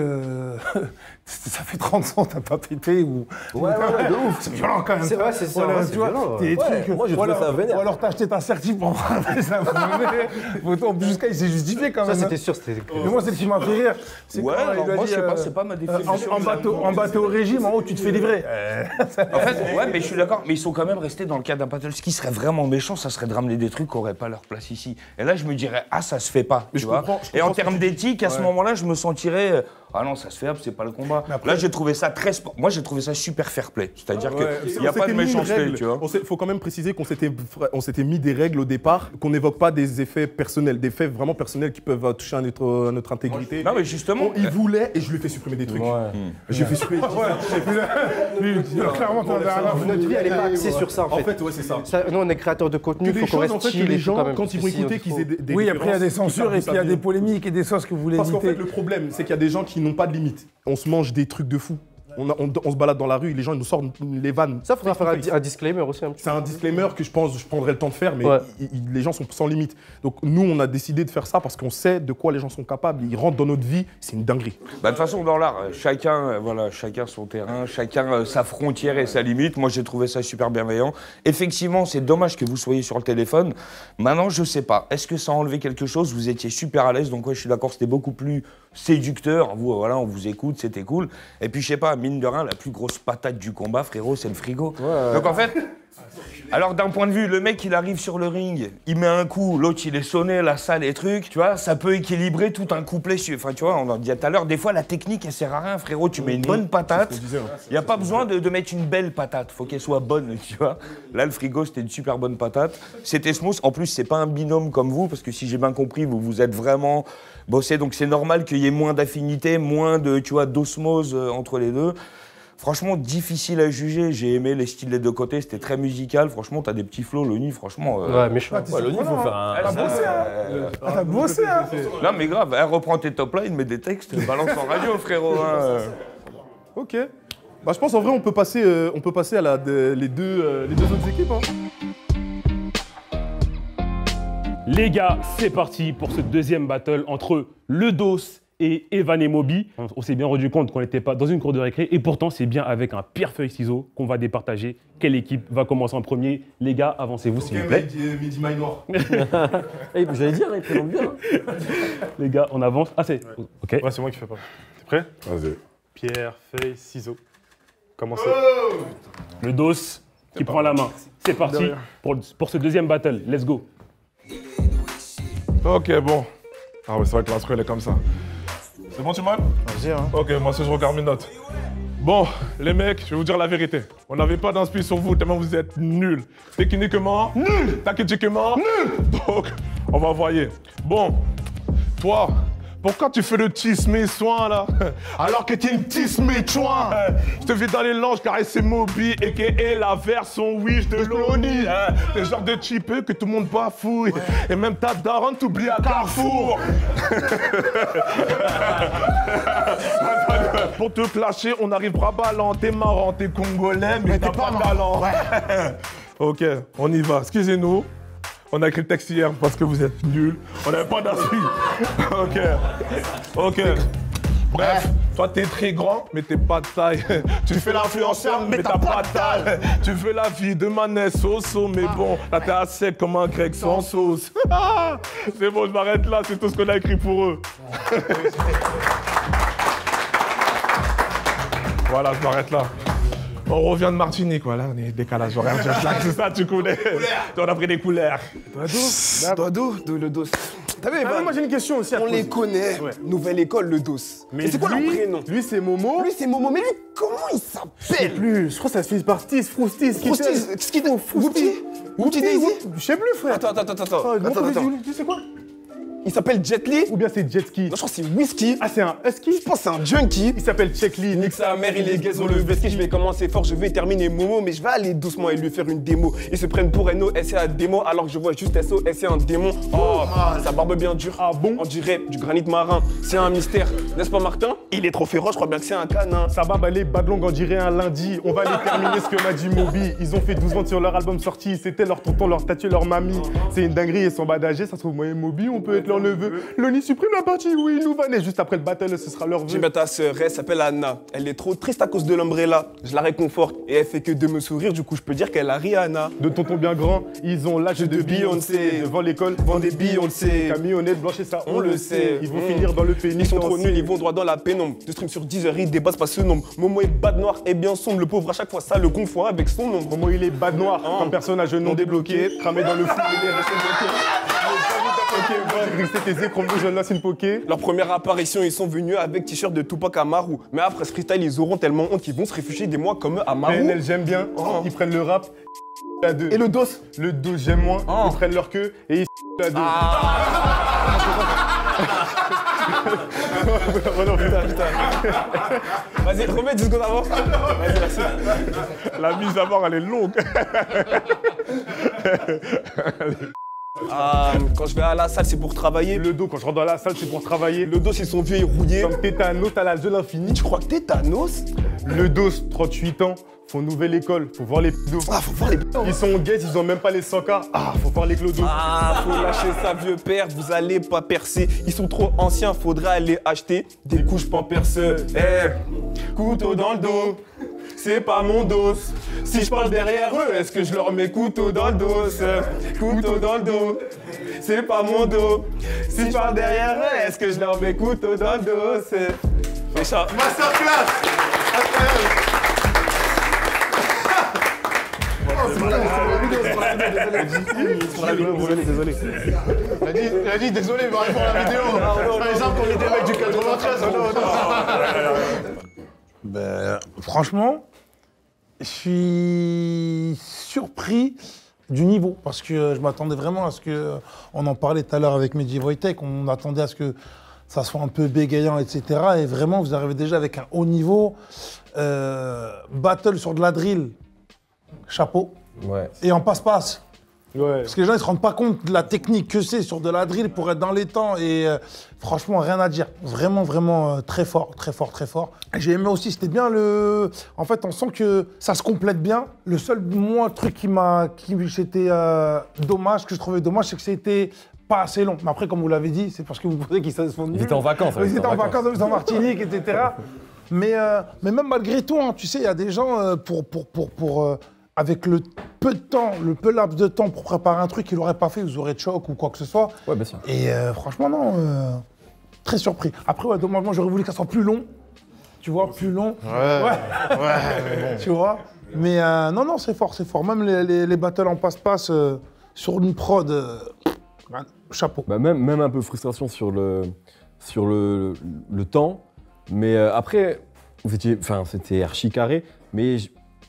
ça fait 30 ans, t'as pas pété ou. Ouais, de ouf. C'est violent quand même. C'est vrai, c'est ça. Voilà, Ouais, tu vois, violent, des trucs. Moi, j'ai trouvé ça vénère. Ou alors t'as acheté ta certif pour frapper ça. Jusqu'à il s'est justifié quand même. Ça, c'était sûr, c'était. Mais moi, c'est ce qui m'a fait rire. Ouais, alors moi, je sais pas, c'est pas ma définition. En bateau au régime, en haut, tu te fais livrer. En fait, ouais, mais je suis d'accord, mais ils sont quand même restés dans le cadre d'un battle. Ce qui serait vraiment méchant, ça serait de ramener des trucs qui n'auraient pas leur place ici. Et là, je me dirais, ah, ça se fait pas, tu vois. Et en termes d'éthique, à ce moment-là, je me sentirais, ah non, ça se fait, c'est pas le combat. Là, j'ai trouvé ça très sport. Moi, j'ai trouvé ça super fair play. C'est-à-dire qu'il n'y a pas de méchanceté, tu vois. Il faut quand même préciser qu'on s'était mis des règles au départ, qu'on n'évoque pas des effets personnels, des faits vraiment personnels qui peuvent toucher à notre intégrité. Non, mais justement. Il voulait, et je lui ai fait supprimer des trucs. Je lui ai fait supprimer. Clairement, Notre vie, elle est pas axée sur ça, en fait. Ouais, c'est ça. Nous, on est créateurs de contenu, il faut qu'on reste chill. Les gens, quand ils vont écouter, qu'ils aient des. Oui, après, il y a des censures et puis il y a des polémiques et des sauces que vous voulez éviter. Parce qu'en fait, le problème, c'est qu'il y a des gens qui n'ont pas de limite. On se mange des trucs de fou. On se balade dans la rue, les gens ils nous sortent les vannes. Ça, faudra faire un disclaimer aussi. C'est un disclaimer que je pense je prendrai le temps de faire, mais les gens sont sans limite. Donc nous, on a décidé de faire ça parce qu'on sait de quoi les gens sont capables. Ils rentrent dans notre vie, c'est une dinguerie. Bah, de toute façon, dans l'art, chacun son terrain, chacun sa frontière et sa limite. Moi, j'ai trouvé ça super bienveillant. Effectivement, c'est dommage que vous soyez sur le téléphone. Maintenant, je sais pas. Est-ce que ça a enlevé quelque chose? Vous étiez super à l'aise, donc ouais, je suis d'accord, c'était beaucoup plus séducteur. Vous, voilà, on vous écoute, c'était cool. Et puis, je sais pas, mine de rien, la plus grosse patate du combat, frérot, c'est le frigo. Donc en fait, Alors d'un point de vue, le mec il arrive sur le ring, il met un coup, l'autre il est sonné, la salle et trucs, tu vois, ça peut équilibrer tout un couplet. Enfin tu vois, on en dit tout à l'heure, des fois la technique elle sert à rien frérot, tu mets une bonne patate, il n'y a pas besoin de mettre une belle patate, faut qu'elle soit bonne, tu vois. Là le frigo c'était une super bonne patate, c'était smooth, en plus c'est pas un binôme comme vous, parce que si j'ai bien compris, vous êtes vraiment bossé, donc c'est normal qu'il y ait moins d'affinité, moins de, tu vois, d'osmose entre les deux. Franchement, difficile à juger. J'ai aimé les styles des deux côtés. C'était très musical. Franchement, t'as des petits flows, Loni. Franchement. Ouais, méchant. Ouais, Loni, il faut faire un. T'as bossé, T'as bossé, hein. Non, mais grave. Reprends tes top lines, mets des textes, balance en radio, frérot. Ok. Bah, je pense en vrai, on peut passer à les deux autres équipes. Hein. Les gars, c'est parti pour ce deuxième battle entre le DOS et Evan et Moby. On s'est bien rendu compte qu'on n'était pas dans une cour de récré et pourtant c'est bien avec un pierre-feuille-ciseau qu'on va départager. Quelle équipe va commencer en premier? Les gars, avancez-vous s'il vous plaît. Midi Minor. J'allais dire, il présente bien. Les gars, on avance. Ah, c'est. Ok. Ouais, c'est moi qui fais pas. T'es prêt? Vas-y. Pierre, feuille, ciseaux. Commencez. Le DOS qui prend la main. C'est parti pour ce deuxième battle. Let's go. Ok, bon. Ah ouais, c'est vrai que l'intro, elle est comme ça. C'est bon, tu m'as? Vas-y, hein. Ok, moi, si je regarde mes notes. Bon, les mecs, je vais vous dire la vérité. On n'avait pas d'inspi sur vous, tellement vous êtes nuls. Techniquement, nuls. Tactiquement, nuls. Donc, on va envoyer. Bon, toi, pourquoi tu fais le tisme soin là? Alors que t'es une tisme chouin. Je te fais dans les langes caresser Moby et que la version wish de Loni. Le genre de type que tout le monde bafouille. Et même ta daronne t'oublie à Carrefour. Pour te clasher, on arrivera ballant. T'es marrant, t'es congolais, mais t'as pas de talent. Ok, on y va. Excusez-nous. On a écrit le texte hier parce que vous êtes nuls. On n'avait pas d'inspi. Ok. Bref, toi t'es très grand, mais t'es pas de taille. Tu fais l'influenceur, mais t'as pas de taille. Tu veux la vie de Manès Soso, mais bon, là t'es à sec comme un grec sans sauce. C'est bon, je m'arrête là, c'est tout ce qu'on a écrit pour eux. Voilà, je m'arrête là. On revient de Martinique, voilà, on est décalage horaire, c'est ça, tu connais. On a pris des couleurs. Le DOS. T'as vu, Evan, moi j'ai une question aussi. on les connaît. Ouais. Nouvelle école, le DOS. Mais c'est quoi leur prénom? Lui c'est Momo. Lui c'est Momo, mais lui, comment il s'appelle? Je crois que ça se fait par Stis, Froustis. Whoopty Daisy? Je sais plus, frère. Attends. Tu sais quoi? Il s'appelle Jet Li? Ou bien c'est Jet Ski? Non, je crois que c'est Whisky. Ah, c'est un Husky? Je pense que c'est un junkie. Il s'appelle Check Lee. Nique sa mère, il est gazon, le vesky. Je vais commencer fort, je vais terminer Momo, mais je vais aller doucement et lui faire une démo. Ils se prennent pour NO, SC à démo, alors que je vois juste SO, SC un démon. Oh, sa barbe bien dure. Ah bon? On dirait du granit marin. C'est un mystère, n'est-ce pas, Martin? Il est trop féroce, je crois bien que c'est un canin. Sa barbe, elle est bad longue, on dirait un lundi. On va aller terminer ce que m'a dit Moby. Ils ont fait 12 ventes sur leur album sorti. C'était leur tonton, leur statue, leur mamie. C'est une dinguerie, ils sont badagés. Ça se trouve, moi et Moby, on peut être leur neveu. Loni supprime la partie, oui, nous vanner. Juste après le battle, ce sera leur vœu. J'ai bien ta sœur, elle s'appelle Anna. Elle est trop triste à cause de l'umbrella. Je la réconforte et elle fait que de me sourire. Du coup, je peux dire qu'elle a Rihanna. De tonton bien grand, ils ont l'âge de Beyoncé. Devant l'école, Vend des Beyoncé. Camionnette blanche et ça, On le sait. Ils vont finir dans le pénis. Ils sont trop nuls, ils vont droit dans la pénombre. 2 streams sur 10 heures, ils dépassent pas ce nombre. Momo est bad noir et bien sombre. Le pauvre à chaque fois, ça le confond avec son ombre. Momo, il est bad noir, comme personnage non débloqué. Cramé dans le fou, il est resté bloqué. Tes écrans je lance une poké. Leur première apparition, ils sont venus avec t-shirt de Tupac Amaru. Mais après ce freestyle, ils auront tellement honte qu'ils vont se réfugier des mois comme Amaru. PNL, j'aime bien. Ils prennent le rap. La 2. Et le dos? Le dos, j'aime moins. Ils prennent leur queue et ils la 2. Non, putain. Vas-y, remets 10 secondes avant. Vas-y, merci. La mise à mort, elle est longue. Quand je vais à la salle, c'est pour travailler. Le dos, quand je rentre dans la salle, c'est pour travailler. Le dos, ils sont vieux et rouillés. Comme Tétanos, t'as l'âge de l'infini. Tu crois que Tétanos? Le dos, 38 ans, font nouvelle école, faut voir les dos. Ah, faut voir les Ils sont gays, ils ont même pas les 100K. Ah, faut voir les clodos. Ah, faut lâcher ça, vieux père, vous allez pas percer. Ils sont trop anciens, faudrait aller acheter des couches pamperseuses. Couteau dans le dos, c'est pas mon dos. Si je parle derrière eux, est-ce que je leur mets couteau dans le dos? Couteau dans le dos, c'est pas mon dos. Si je parle derrière eux, est-ce que je leur mets couteau dans le dos? Fais ça. Masterclass. Désolé. Il a dit désolé, il va répondre à la vidéo. Ils savent qu'on est des mecs du 93. Ben, franchement, je suis surpris du niveau parce que je m'attendais vraiment à ce que, on en parlait tout à l'heure avec Medji Wojtek, on attendait à ce que ça soit un peu bégayant, etc. Et vraiment, vous arrivez déjà avec un haut niveau. Battle sur de la drill, chapeau. Ouais. Et en passe-passe. Ouais. Parce que les gens ne se rendent pas compte de la technique que c'est sur de la drill pour être dans les temps. Et franchement, rien à dire. Vraiment, vraiment très fort, très fort, très fort. J'ai aimé aussi, c'était bien le... En fait, on sent que ça se complète bien. Le seul, moi, truc qui c'était dommage, que je trouvais dommage, c'est que c'était pas assez long. Mais après, comme vous l'avez dit, c'est parce que vous pensez qu'ils se font nuls. Ils étaient en vacances. Ils étaient en vacances, ils étaient en Martinique, etc. Mais même malgré tout, hein, tu sais, il y a des gens, avec le peu de temps, le peu laps de temps pour préparer un truc qu'ils n'auraient pas fait, vous aurez de choc ou quoi que ce soit. Ouais, bien sûr. Et franchement, non, très surpris. Après, ouais, dommage, moi, j'aurais voulu que ça soit plus long. Tu vois, plus long. Ouais. Tu vois. Mais non, c'est fort, c'est fort. Même les battles en passe-passe sur une prod, chapeau. Bah, même un peu frustration sur le temps. Mais après, c'était archi carré. Mais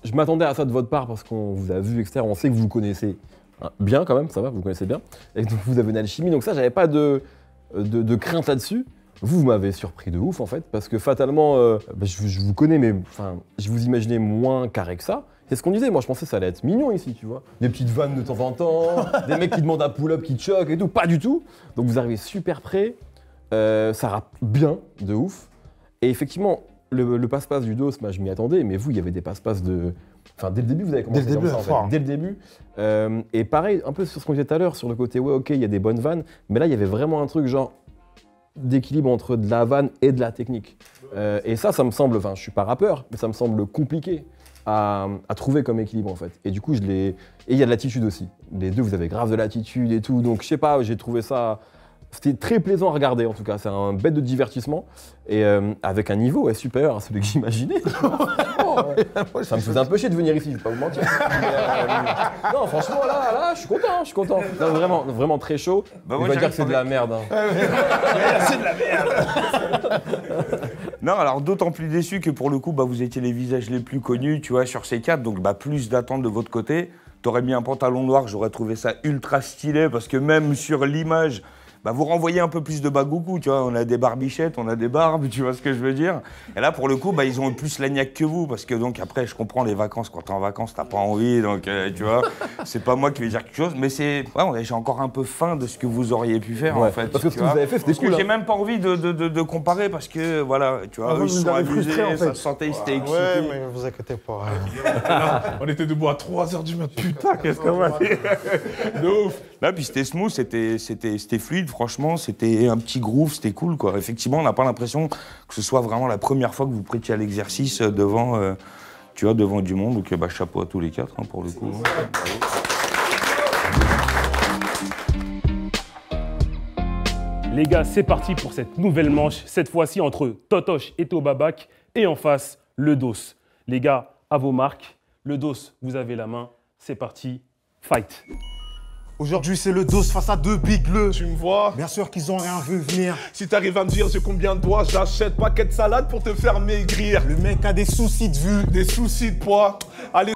je m'attendais à ça de votre part parce qu'on vous a vu, etc. On sait que vous connaissez bien quand même, ça va, vous connaissez bien. Et donc vous avez une alchimie. Donc ça, j'avais pas de crainte là-dessus. Vous m'avez surpris de ouf en fait, parce que fatalement, je vous connais, mais je vous imaginais moins carré que ça. C'est ce qu'on disait, moi je pensais que ça allait être mignon ici, tu vois. Des petites vannes de temps en temps, des mecs qui demandent un pull-up, qui te choquent et tout, pas du tout. Donc vous arrivez super prêt, ça rappe bien, de ouf. Et effectivement, le passe-passe du DOS, je m'y attendais, mais vous, il y avait des passe-passe de... Enfin, dès le début, vous avez commencé comme ça, en fait. Dès le début. Et pareil, un peu sur ce qu'on disait tout à l'heure, sur le côté, ouais, ok, il y a des bonnes vannes, mais là, il y avait vraiment un truc genre d'équilibre entre de la vanne et de la technique. Et ça me semble, je suis pas rappeur, mais ça me semble compliqué à trouver comme équilibre, en fait. Et du coup, et il y a de l'attitude aussi. Les deux, vous avez grave de l'attitude et tout, donc je sais pas, j'ai trouvé ça... C'était très plaisant à regarder en tout cas, c'est un bête de divertissement et avec un niveau supérieur à celui que j'imaginais. Ça me faisait un peu chier de venir ici, je vais pas vous mentir. Non, franchement là, je suis content. Non, vraiment très chaud. On va dire que c'est de la merde. C'est de la merde. Non, alors d'autant plus déçu que pour le coup, vous étiez les visages les plus connus, tu vois, sur ces quatre, donc plus d'attente de votre côté. T'aurais mis un pantalon noir, j'aurais trouvé ça ultra stylé parce que même sur l'image, vous renvoyez un peu plus de bagoukou, tu vois, on a des barbichettes, on a des barbes, tu vois ce que je veux dire. Et là, pour le coup, ils ont plus la niaque que vous, parce que donc après, je comprends les vacances, quand t'es en vacances, t'as pas envie, donc tu vois, c'est pas moi qui vais dire quelque chose, mais j'ai encore un peu faim de ce que vous auriez pu faire, en fait. Parce que ce que vous avez fait, c'était cool. J'ai même pas envie de comparer, parce que, voilà, tu vois, ils se sont amusés, ça se sentait, ils étaient excités. Ouais, mais ne vous inquiétez pas. On était debout à 3h du matin, putain, qu'est-ce qu'on va dire. De ouf. Là, puis c'était smooth, c'était fluide, franchement, c'était un petit groove, c'était cool, quoi. Effectivement, on n'a pas l'impression que ce soit vraiment la première fois que vous prêtiez à l'exercice devant du monde. Donc, chapeau à tous les quatre, pour le coup. Les gars, c'est parti pour cette nouvelle manche, cette fois-ci entre Totosh et Tobabak, et en face, le DOS. Les gars, à vos marques, le DOS, vous avez la main, c'est parti, fight. Aujourd'hui, c'est le DOS face à deux big bleus. Tu me vois? Bien sûr qu'ils ont rien vu venir. Si t'arrives à me dire j'ai combien de doigts, j'achète paquet de salade pour te faire maigrir. Le mec a des soucis de vue. Des soucis de poids. Allez,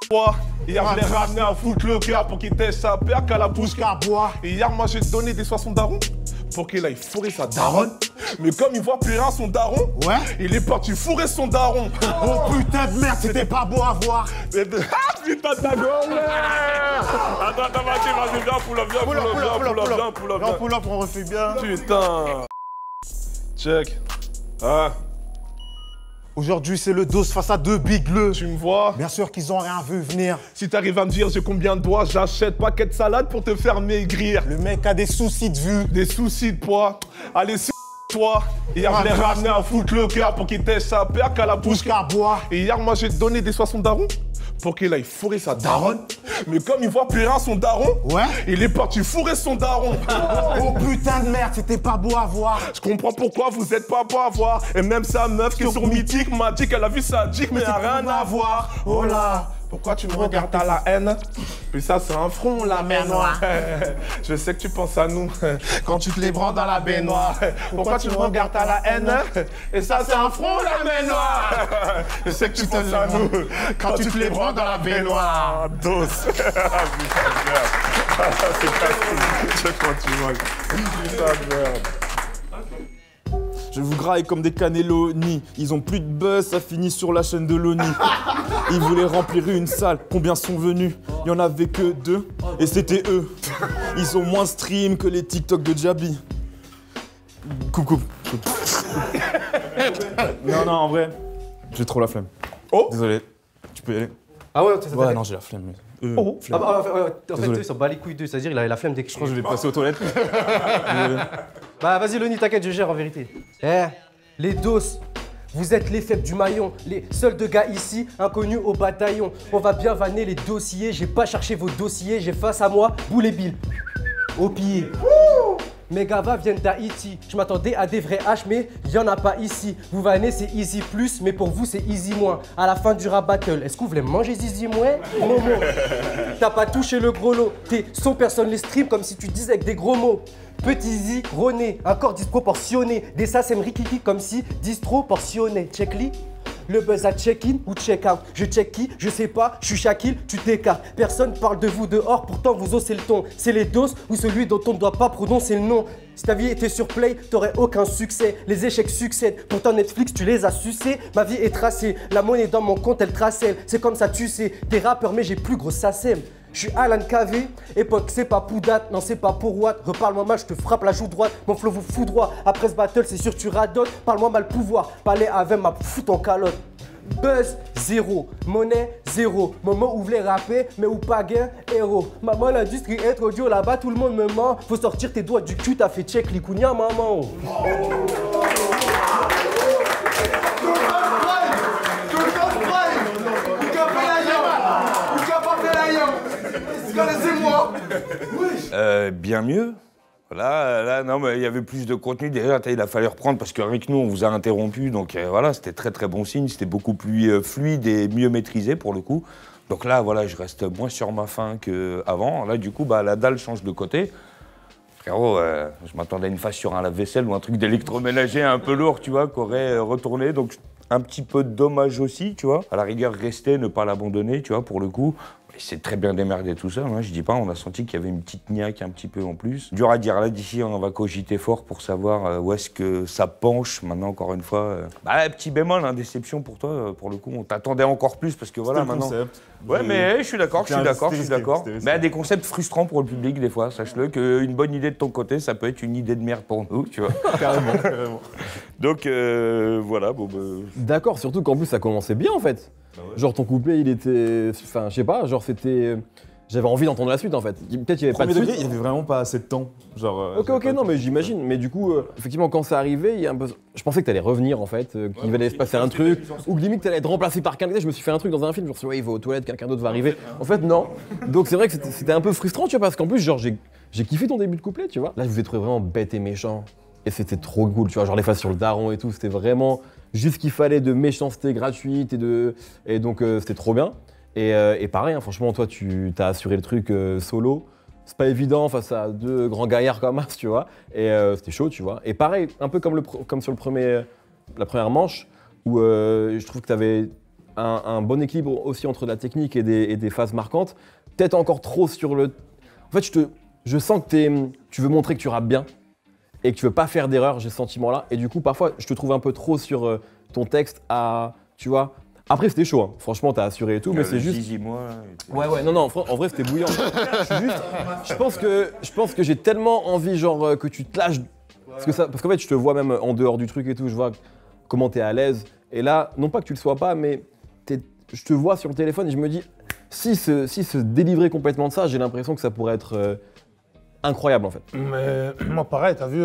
poids. Hier, je l'ai ramené à Footlocker pour qu'il teste sa paire qu'à la bouche qu'à boire. Et hier, moi, j'ai donné des soissons darons pour qu'il aille fourrer sa daronne. Mais comme il voit plus rien son daron, il est parti fourrer son daron. Oh putain de merde, c'était pas beau à voir. Ah putain de ta gueule. Attends, vas-y, viens, pull up, on refait bien. Putain. Check. Ah. Aujourd'hui, c'est le DOS face à deux big bleus. Tu me vois? Bien sûr qu'ils ont rien vu venir. Si t'arrives à me dire j'ai combien de doigts, j'achète paquet de salade pour te faire maigrir. Le mec a des soucis de vue. Des soucis de poids. Allez, toi. Hier, je l'ai ramené à Footlocker pour qu'il teste sa paire qu'à la bouche qu'à boire. Et hier, moi, j'ai donné des soissons darons pour qu'il aille fourrer sa daronne. Mais comme il voit plus rien son daron, il est parti fourrer son daron. Oh putain de merde, c'était pas beau à voir. Je comprends pourquoi vous êtes pas beau à voir. Et même sa meuf qui est sur Mythique m'a dit qu'elle a vu sa dick, mais y'a rien à voir. Oh là, Pourquoi tu me regardes à la haine? Puis ça, c'est un front, la mer noire. Je sais que tu penses à nous quand tu te les branles dans la baignoire. Pourquoi tu me regardes à la haine? Et ça, c'est un front, la mer noire. Je sais que tu penses à nous quand tu te les branles dans la baignoire. Dos. C'est facile. Je continue. Putain de merde. Je vous graille comme des cannelloni. Ils ont plus de buzz, ça finit sur la chaîne de l'ONI. Ils voulaient remplir une salle, combien sont venus? Il y en avait que 2, et c'était eux. Ils ont moins stream que les TikTok de Jabi. Coucou. Non, en vrai, j'ai trop la flemme. Oh! Désolé, tu peux y aller. Ah ouais, Ouais, non, j'ai la flemme. En fait, il s'en bat les couilles d'eux, c'est-à-dire il avait la flemme dès que je crois que je vais passer aux toilettes. Bah vas-y Loni, t'inquiète, je gère en vérité. Eh, les doses, vous êtes les faibles du maillon, les seuls deux gars ici, inconnus au bataillon. On va bien vanner les dossiers, j'ai pas cherché vos dossiers, j'ai face à moi Boule et Bill. Au pied. Mes gavas viennent d'Haïti. Je m'attendais à des vrais H, mais y en a pas ici. Vous vannez, c'est easy plus, mais pour vous, c'est easy moins. À la fin du rap battle, est-ce que vous voulez manger zizi moins? Momo. T'as pas touché le gros lot. T'es sans personne les stream comme si tu disais avec des gros mots. Petit zi, René, un corps disproportionné. Des sassem rikiki comme si distro portionné. Check-li. Le buzz à check-in ou check-out. Je check qui? Je sais pas, je suis Shaquille, tu t'écartes. Personne parle de vous dehors, pourtant vous haussez le ton. C'est les doses ou celui dont on ne doit pas prononcer le nom. Si ta vie était sur Play, t'aurais aucun succès. Les échecs succèdent, pourtant Netflix tu les as sucés. Ma vie est tracée, la monnaie dans mon compte elle tracelle. C'est comme ça tu sais, des rappeurs mais j'ai plus gros SACEM. Je suis Alan KV, époque c'est pas Poudat, non c'est pas pour Watt. Reparle-moi mal, je te frappe la joue droite, mon flow vous foudroie. Après ce battle, c'est sûr tu radotes, parle-moi mal pouvoir. Parler avec ma fout en calotte. Buzz, zéro. Monnaie, zéro. Moment où vous voulez rapper, mais où pas gain, héros. Maman, l'industrie est trop dure là-bas, tout le monde me ment. Faut sortir tes doigts du cul, t'as fait check l'ikounia, maman. Bien mieux. Là, non, mais il y avait plus de contenu. Déjà, il a fallu reprendre parce qu'avec nous, on vous a interrompu. Donc voilà, c'était très bon signe. C'était beaucoup plus fluide et mieux maîtrisé pour le coup. Donc là, voilà, je reste moins sur ma faim qu'avant. Là, du coup, bah, la dalle change de côté. Frérot, je m'attendais à une phase sur un lave-vaisselle ou un truc d'électroménager un peu lourd, tu vois, qui aurait retourné. Donc un petit peu de dommage aussi, tu vois. À la rigueur, rester, ne pas l'abandonner, tu vois, pour le coup. Il s'est très bien démerdé tout seul, hein, je dis pas, on a senti qu'il y avait une petite niaque un petit peu en plus. Dur à dire, là d'ici on va cogiter fort pour savoir où est-ce que ça penche. Maintenant encore une fois, petit bémol, hein, déception pour toi, pour le coup, on t'attendait encore plus parce que voilà maintenant... Concept. Ouais mais je suis d'accord, Mais des concepts frustrants pour le public des fois, sache-le, qu'une bonne idée de ton côté, ça peut être une idée de merde pour nous, tu vois. Carrément. Donc voilà, bon D'accord, surtout qu'en plus ça commençait bien en fait. Ah ouais. Genre ton couplet il était... Enfin je sais pas, genre c'était... J'avais envie d'entendre la suite en fait. Peut-être qu'il y avait pas de suite. Il y avait vraiment pas assez de temps. Genre, ok, non mais j'imagine. Mais du coup, effectivement quand ça arrivait, il y a un peu... je pensais que t'allais revenir en fait, qu'il allait se passer un truc, ou que limite t'allais être remplacé par quelqu'un. Je me suis fait un truc dans un film, je me suis dit ouais il va aux toilettes, quelqu'un d'autre va arriver. En fait non. Donc c'est vrai que c'était un peu frustrant tu vois, parce qu'en plus genre j'ai kiffé ton début de couplet tu vois. Là je vous ai trouvé vraiment bête et méchant. Et c'était trop cool, tu vois, genre les phases sur le daron et tout, c'était vraiment juste ce qu'il fallait de méchanceté gratuite et donc c'était trop bien. Et pareil, hein, franchement, toi, tu t'as assuré le truc solo. C'est pas évident face à deux grands gaillards comme Mars, tu vois. Et c'était chaud, tu vois. Et pareil, un peu comme sur la première manche, où je trouve que t'avais un bon équilibre aussi entre la technique et des phases marquantes. Peut-être encore trop sur le... En fait, je sens que tu veux montrer que tu rappes bien et que tu veux pas faire d'erreur, j'ai ce sentiment-là. Et du coup, parfois, je te trouve un peu trop sur ton texte à... Tu vois. Après, c'était chaud, hein. Franchement, t'as assuré et tout, mais c'est juste... Ouais, non, en vrai, c'était bouillant. Je pense que j'ai tellement envie, genre, que tu te lâches. Parce qu'en fait, je te vois même en dehors du truc et tout, je vois comment t'es à l'aise. Et là, non pas que tu le sois pas, mais je te vois sur le téléphone et je me dis, si se délivrer complètement de ça, j'ai l'impression que ça pourrait être incroyable, en fait. Mais moi, pareil, t'as vu...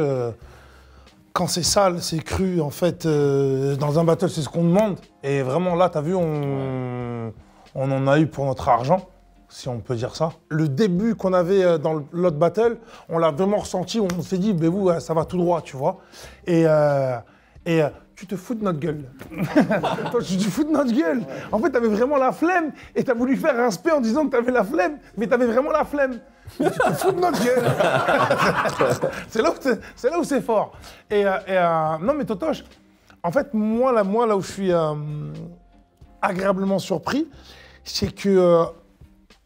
Quand c'est sale, c'est cru, en fait, dans un battle, c'est ce qu'on demande. Et vraiment, là, t'as vu, on en a eu pour notre argent, si on peut dire ça. Le début qu'on avait dans l'autre battle, on l'a vraiment ressenti, on s'est dit, ben vous, ça va tout droit, tu vois. Et Et tu te fous de notre gueule. Toi, tu te fous de notre gueule. En fait, t'avais vraiment la flemme et t'as voulu faire un spé en disant que t'avais la flemme, mais t'avais vraiment la flemme. Mais tu te fous de notre gueule. c'est là où c'est fort. Non, mais Totoche, en fait, moi là où je suis agréablement surpris, c'est que...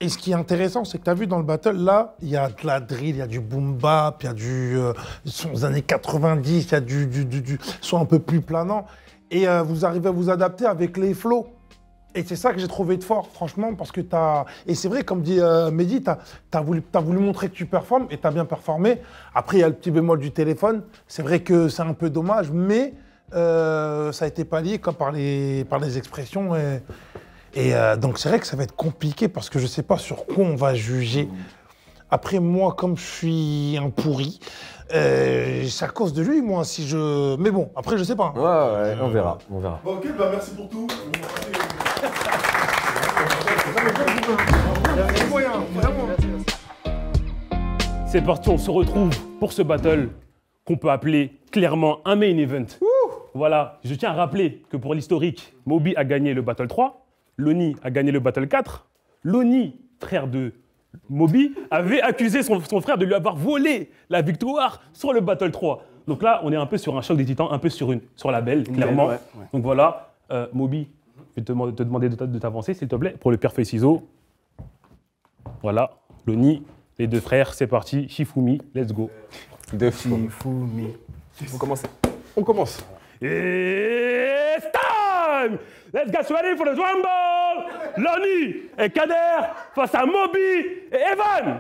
et ce qui est intéressant, c'est que tu as vu dans le battle, là, il y a de la drill, il y a du boom bap, il y a du son des années 90, il y a du son un peu plus planant. Et vous arrivez à vous adapter avec les flows. Et c'est ça que j'ai trouvé de fort, franchement, parce que t'as... Et c'est vrai, comme dit Mehdi, t'as voulu montrer que tu performes, et t'as bien performé. Après, il y a le petit bémol du téléphone. C'est vrai que c'est un peu dommage, mais ça a été pallié comme par les expressions. Et donc, c'est vrai que ça va être compliqué, parce que je sais pas sur quoi on va juger. Après, moi, comme je suis un pourri, c'est à cause de lui, moi, si je... Mais bon, après, je sais pas. Ouais, on verra, on verra. Bon, ok, bah merci pour tout. C'est parti, on se retrouve pour ce battle qu'on peut appeler clairement un main event. Voilà, je tiens à rappeler que pour l'historique, Moby a gagné le battle 3, Loni a gagné le battle 4. Loni, frère de Moby, avait accusé son frère de lui avoir volé la victoire sur le battle 3. Donc là, on est un peu sur un choc des titans, un peu sur la belle, clairement. Ouais. Donc voilà, Moby, je vais te demander de t'avancer, s'il te plaît, pour le pierre feuille ciseaux. Voilà, Loni, les deux frères, c'est parti. Shifumi, let's go. Shifumi. On commence. It's time! Let's get ready for the rumble! Loni et Kader face à Moby et Evan!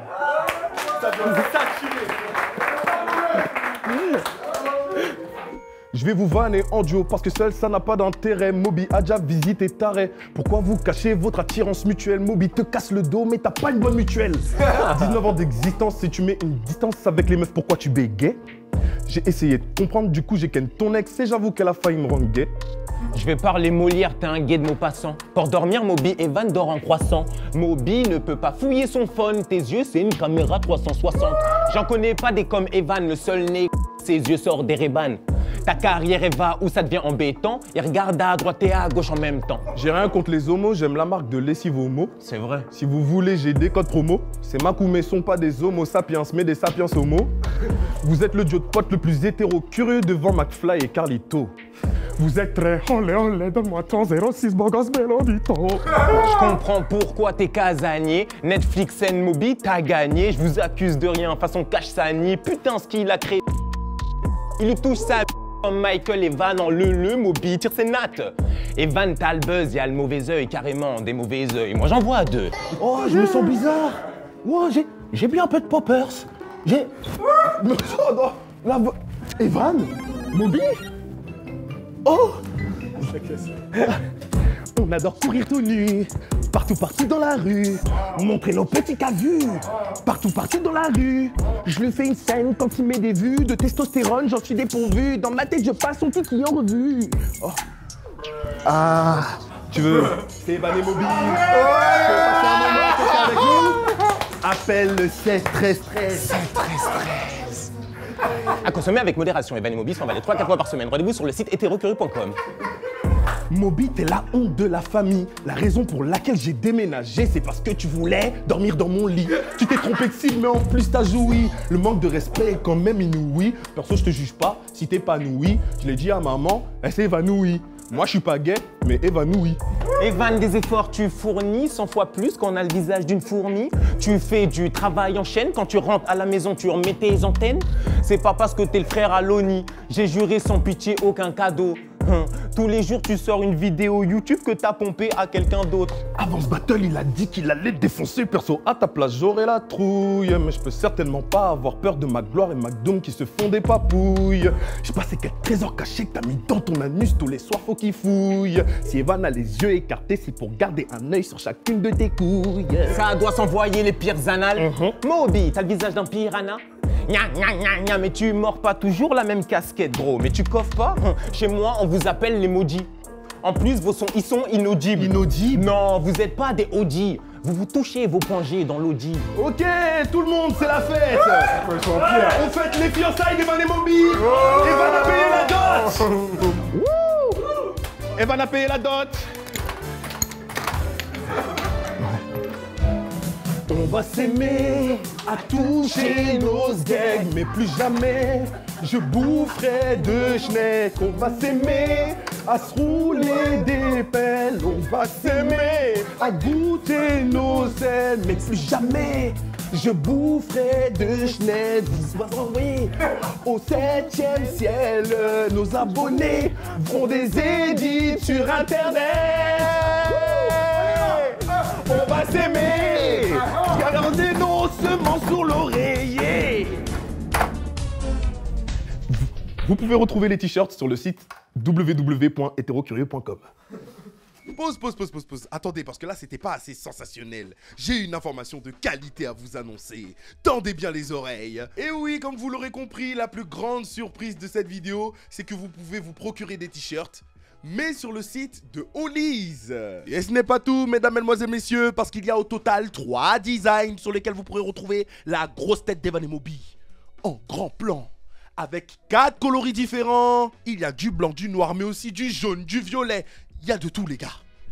Je vais vous vanner en duo parce que seul ça n'a pas d'intérêt. Moby a déjà visité Taré. Pourquoi vous cachez votre attirance mutuelle? Moby te casse le dos mais t'as pas une bonne mutuelle. 19 ans d'existence, si tu mets une distance avec les meufs, pourquoi tu bégais? J'ai essayé de comprendre, du coup j'ai ken ton ex et j'avoue qu'elle a failli me rendre gay. Je vais parler Molière, t'es un gay de Maupassant. Pour dormir, Moby Evan dort en croissant. Moby ne peut pas fouiller son phone, tes yeux c'est une caméra 360. J'en connais pas des comme Evan, le seul nez, ses yeux sortent des Ray-Ban. Ta carrière elle va où ça devient embêtant, il regarde à droite et à gauche en même temps. J'ai rien contre les homos, j'aime la marque de lessive homo. C'est vrai. Si vous voulez, j'ai des codes promo. Ces Makoumé sont pas des homo sapiens, mais des sapiens homo. Vous êtes le duo de potes le plus hétéro curieux devant McFly et Carlito. Vous êtes très olé, donne-moi ton 06 beau gosse mélodito. Je comprends pourquoi t'es casanier. Netflix and Moby, t'as gagné. Je vous accuse de rien, façon cash sani. Putain, ce qu'il a créé. Il lui touche sa comme Michael Evan en le Moby tire ses nattes. Evan, t'as le buzz, y'a le mauvais œil, carrément, des mauvais œils. Moi j'en vois deux. Oh, je me sens bizarre. Oh, j'ai bu un peu de poppers. J'ai... Oh non, Evan? Moby? Oh! On adore courir tout nu, partout dans la rue, montrer nos petits cavus, partout dans la rue. Je lui fais une scène quand il met des vues de testostérone, j'en suis dépourvu. Dans ma tête, je passe son kiki en revue. Oh. Ah, tu veux? C'est Evan et Moby. Tu veux passer un moment avec nous? Appelle le 7-13-13. À consommer avec modération, Evan et Moby s'en valent 3-4 fois par semaine. Rendez-vous sur le site hétérocurieux.com. Moby, t'es la honte de la famille. La raison pour laquelle j'ai déménagé, c'est parce que tu voulais dormir dans mon lit. Tu t'es trompé de cible, mais en plus t'as joui. Le manque de respect est quand même inouï. Perso, je te juge pas si t'es épanoui. Je l'ai dit à maman, elle s'est évanouie. Moi, je suis pas gay, mais évanoui. Evan, des efforts tu fournis 100 fois plus qu'on a le visage d'une fourmi. Tu fais du travail en chaîne, quand tu rentres à la maison, tu remets tes antennes. C'est pas parce que t'es le frère à Loni, j'ai juré sans pitié aucun cadeau. Tous les jours, tu sors une vidéo YouTube que t'as pompé à quelqu'un d'autre. Avant ce battle, il a dit qu'il allait défoncer. Perso, à ta place, j'aurais la trouille. Mais je peux certainement pas avoir peur de ma gloire et ma doom qui se font des papouilles. Je sais pas c'est quel trésor caché que t'as mis dans ton anus. Tous les soirs, faut qu'il fouille. Si Evan a les yeux écartés, c'est pour garder un œil sur chacune de tes couilles. Ça doit s'envoyer les pires annales. Moby, t'as le visage d'un piranha. Gna gna gna gna, mais tu mords pas toujours la même casquette, gros. Mais tu coffres pas? Chez moi, on vous appelle les maudits. En plus, vos sons, ils sont inaudibles. Inaudibles? Non, vous êtes pas des OG. Vous touchez vos poings G dans l'audi. Ok, tout le monde, c'est la fête. On fête les fiançailles d'Evan et Moby. Evan a payé la dot. Evan a payé la dot. On va s'aimer, à toucher nos gags, mais plus jamais je boufferai de schneck. On va s'aimer, à se rouler des pelles. On va s'aimer, à goûter nos ailes, mais plus jamais je boufferai de schneck. Oui, au 7e ciel, nos abonnés feront des édits sur Internet. On va s'aimer, gardez nos semences sur l'oreiller. Vous pouvez retrouver les t-shirts sur le site www.hétérocurieux.com. Pause. Attendez, parce que là, c'était pas assez sensationnel. J'ai une information de qualité à vous annoncer. Tendez bien les oreilles. Et oui, comme vous l'aurez compris, la plus grande surprise de cette vidéo, c'est que vous pouvez vous procurer des t-shirts, mais sur le site de Hollies. Et ce n'est pas tout, mesdames, mesdemoiselles, messieurs, parce qu'il y a au total 3 designs sur lesquels vous pourrez retrouver la grosse tête d'Evan et Moby en grand plan, avec 4 coloris différents. Il y a du blanc, du noir, mais aussi du jaune, du violet. Il y a de tout, les gars.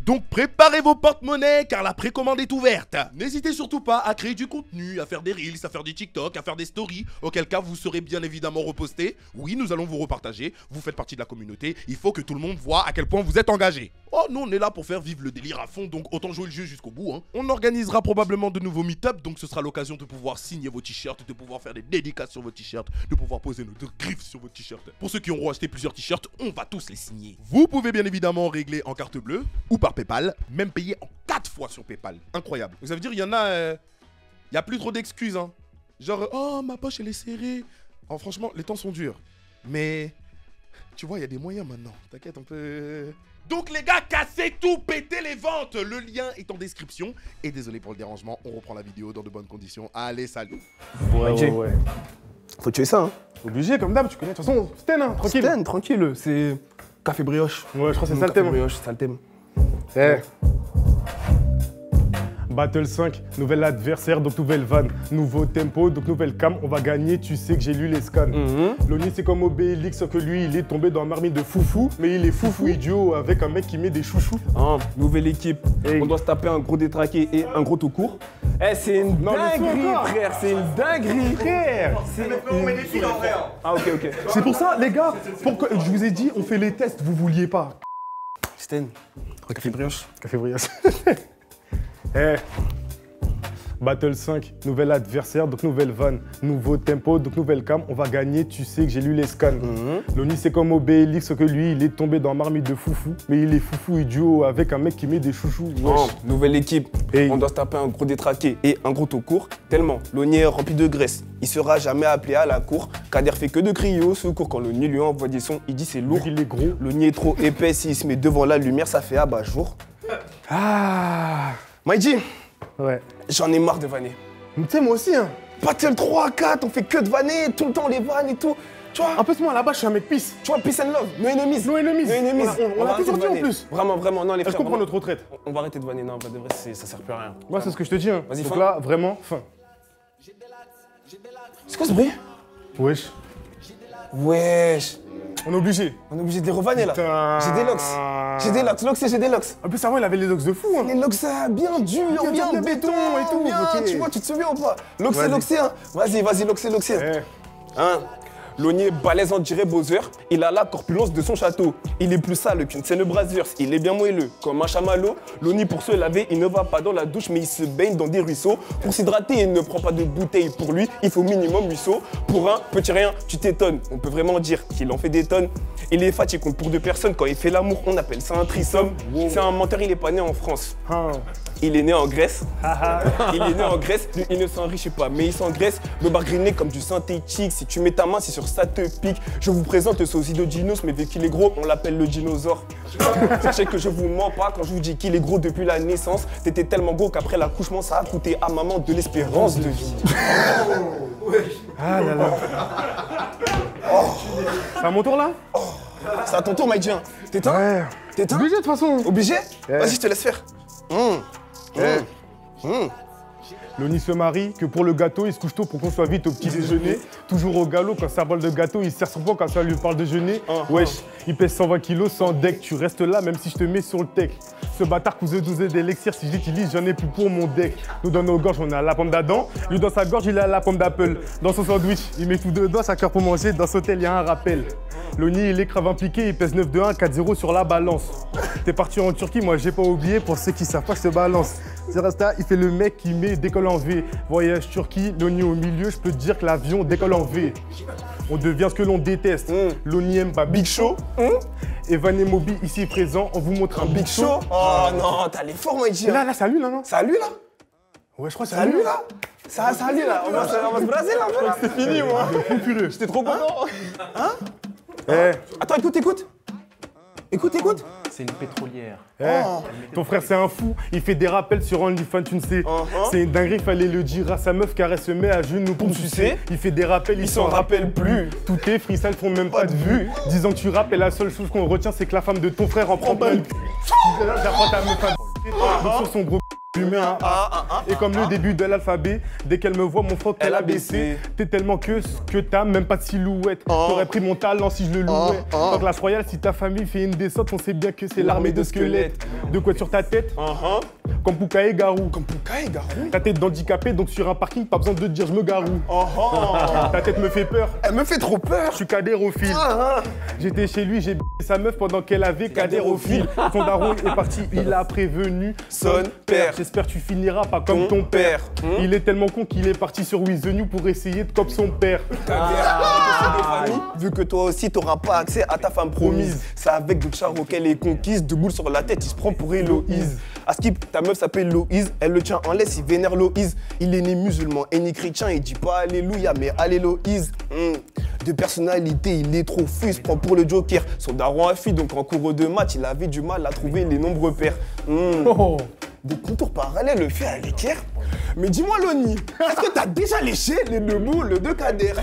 Donc préparez vos porte-monnaies car la précommande est ouverte. N'hésitez surtout pas à créer du contenu, à faire des reels, à faire des TikTok, à faire des stories, auquel cas vous serez bien évidemment reposté. Oui, nous allons vous repartager, vous faites partie de la communauté, il faut que tout le monde voit à quel point vous êtes engagé. Oh, nous on est là pour faire vivre le délire à fond, donc autant jouer le jeu jusqu'au bout. Hein. On organisera probablement de nouveaux meet-up, donc ce sera l'occasion de pouvoir signer vos t-shirts, de pouvoir faire des dédicaces sur vos t-shirts, de pouvoir poser nos griffes sur vos t-shirts. Pour ceux qui auront acheté plusieurs t-shirts, on va tous les signer. Vous pouvez bien évidemment régler en carte bleue ou par PayPal, même payer en 4 fois sur PayPal. Incroyable. Donc ça veut dire il y en a... Il n'y a plus trop d'excuses. Hein. Genre, oh, ma poche, elle est serrée. Oh, franchement, les temps sont durs. Mais, tu vois, il y a des moyens maintenant. T'inquiète, on peut... Donc les gars, cassez tout, pétez les ventes. Le lien est en description. Et désolé pour le dérangement, on reprend la vidéo dans de bonnes conditions. Allez, salut. Ouais. Faut tuer ça, hein. Obligé, comme d'hab, tu connais. De toute façon, Sten, hein, tranquille. Sten, tranquille, c'est café brioche. Ouais, je crois que c'est ça le thème. Café brioche, c'est ça le thème. Battle 5, nouvel adversaire, donc nouvelle vanne, nouveau tempo, donc nouvelle cam, on va gagner, tu sais que j'ai lu les scans. Loni c'est comme Obélix, sauf que lui il est tombé dans un marmite de foufou, mais il est foufou idiot avec un mec qui met des chouchous. Nouvelle équipe, on doit se taper un gros détraqué et un gros tout court. Eh, c'est une dinguerie, frère, c'est une dinguerie, frère. On met des fils en vrai. Ah, ok. C'est pour ça, les gars, je vous ai dit, on fait les tests, vous vouliez pas. Sten, café brioche. Café brioche. Battle 5, nouvel adversaire, donc nouvelle vanne, nouveau tempo, donc nouvelle cam, on va gagner, tu sais que j'ai lu les scans. Loni c'est comme Obélix, sauf que lui il est tombé dans un marmite de foufou, mais il est foufou idiot avec un mec qui met des chouchous. Nouvelle équipe, on doit se taper un gros détraqué et un gros tout court, tellement Loni est rempli de graisse, il sera jamais appelé à la cour. Kader fait que de crier au secours quand Loni lui envoie des sons, il dit c'est lourd. Il est gros. Loni est trop épais, s'il se met devant la lumière, ça fait abat-jour. Maïdi, j'en ai marre de vanner. Tu sais, moi aussi, hein. Battle 3, 4, on fait que de vanner, tout le temps les vannes et tout. Tu vois, en plus, moi là-bas, je suis un mec peace. Tu vois, peace and love, no enemies. No enemies. On l'a toujours dit en plus. Vraiment, non, les frères. Est-ce qu'on prend notre retraite? On va arrêter de vanner, non, de vrai, ça sert plus à rien. Moi, c'est ce que je te dis, hein. Vas-y, donc fin. là, vraiment, fin. C'est quoi ce bruit? Wesh. On est obligé de les revanner là. J'ai des locks, j'ai des locks. En plus, avant, il avait les locks de fou. Hein. Les locks bien durs, bien béton et tout. Tu vois, tu te souviens ou pas? Loxé, hein. Vas-y, loxé. Hein? Loni est balèze, on dirait Bowser. Il a la corpulence de son château. Il est plus sale qu'une scène Brazzers. Il est bien moelleux, comme un chamallow. Loni, pour se laver, il ne va pas dans la douche, mais il se baigne dans des ruisseaux. Pour s'hydrater, il ne prend pas de bouteille. Pour lui, il faut minimum 8 seaux. Pour un petit rien, tu t'étonnes. On peut vraiment dire qu'il en fait des tonnes. Il est fatigué, compte pour 2 personnes. Quand il fait l'amour, on appelle ça un trisome. C'est un menteur, il n'est pas né en France. Il est né en Grèce. Lui, il ne s'enrichit pas, mais il s'engraisse. Le bar grainé comme du synthétique. Si tu mets ta main, c'est sur ça te pique. Je vous présente Sosie de Dinos, mais vu qu'il est gros, on l'appelle le dinosaure. Sachez que je vous mens pas quand je vous dis qu'il est gros depuis la naissance. T'étais tellement gros qu'après l'accouchement, ça a coûté à maman de l'espérance de vie. Ah là là. C'est à mon tour là? C'est à ton tour, Maïdien. T'éteins? Obligé de toute façon. Obligé? Vas-y, je te laisse faire. Loni se marie, que pour le gâteau, il se couche tôt pour qu'on soit vite au petit déjeuner. Toujours au galop, quand ça vole de gâteau, il sert son pot quand ça lui parle de jeûner. Wesh, Il pèse 120 kilos sans deck, tu restes là même si je te mets sur le tech. Ce bâtard coûte 12 d'élixir, si j'utilise, j'en ai plus pour mon deck. Nous dans nos gorges, on a la pomme d'Adam. Lui dans sa gorge, il a la pomme d'Apple. Dans son sandwich, il met tout dedans, sa cœur pour manger. Dans son hôtel, il y a un rappel. Loni, il est grave impliqué, il pèse 9-2-1, 4-0 sur la balance. T'es parti en Turquie, moi j'ai pas oublié, pour ceux qui savent pas, je te balance. C'est Rasta, il fait le mec qui met décolle en V. Voyage Turquie, Loni au milieu, je peux te dire que l'avion décolle en V. On devient ce que l'on déteste. Loni aime pas Big Show. Evan et Moby ici présent, on vous montre un Big Show. Oh non, t'as les forts, moi, ici. Là, c'est à lui, là, non? C'est à lui, là? Ouais, je crois que c'est à lui, là. C'est à lui, là. On va se braser, là. Je crois que c'est fini, moi. J'étais trop content. Hein? Eh. Attends, écoute. Écoute. C'est une pétrolière. Ton frère c'est un fou, il fait des rappels sur OnlyFans, tu ne sais. C'est une dinguerie, fallait le dire à sa meuf car elle se met à genoux pour me sucer. Il fait des rappels, il s'en rappelle plus. Tous tes freestyles font même pas de vue. Disant que tu rappes et la seule chose qu'on retient c'est que la femme de ton frère en prend pas une. J'apprends ta meuf à sur son gros humain. Et comme le début de l'alphabet, dès qu'elle me voit mon frère elle a baissé. T'es tellement que t'as même pas de silhouette. T'aurais pris mon talent si je le louais. Dans classe royale, si ta famille fait une descente, on sait bien que c'est l'armée de squelettes. De quoi sur ta tête? Comme Pouka et Garou. Ta tête d'handicapé, donc sur un parking, pas besoin de te dire je me garou. Ta tête me fait peur. Elle me fait trop peur. Je suis cadérophile. J'étais chez lui, j'ai b****, sa meuf pendant qu'elle avait cadérophile. Son daron est parti, il a prévenu son père. J'espère que tu finiras pas comme ton père. Il est tellement con qu'il est parti sur With The New pour essayer de cop son père. Vu que toi aussi t'auras pas accès à ta femme promise. C'est avec de charo qu'elle est conquise, de boules sur la tête, il se prend pour Héloïse. À Skip, ta meuf s'appelle Loïse, elle le tient en laisse, il vénère Loïse. Il est né musulman et ni chrétien, il dit pas Alléluia mais Alléloïse. De personnalité, il est trop fou, il se prend pour le Joker. Son daron a fui, donc en cours de match, il avait du mal à trouver les nombreux pairs. Des contours parallèles, le fait à l'équerre. Mais dis-moi, Loni, est-ce que t'as déjà léché les deux boules de Kader?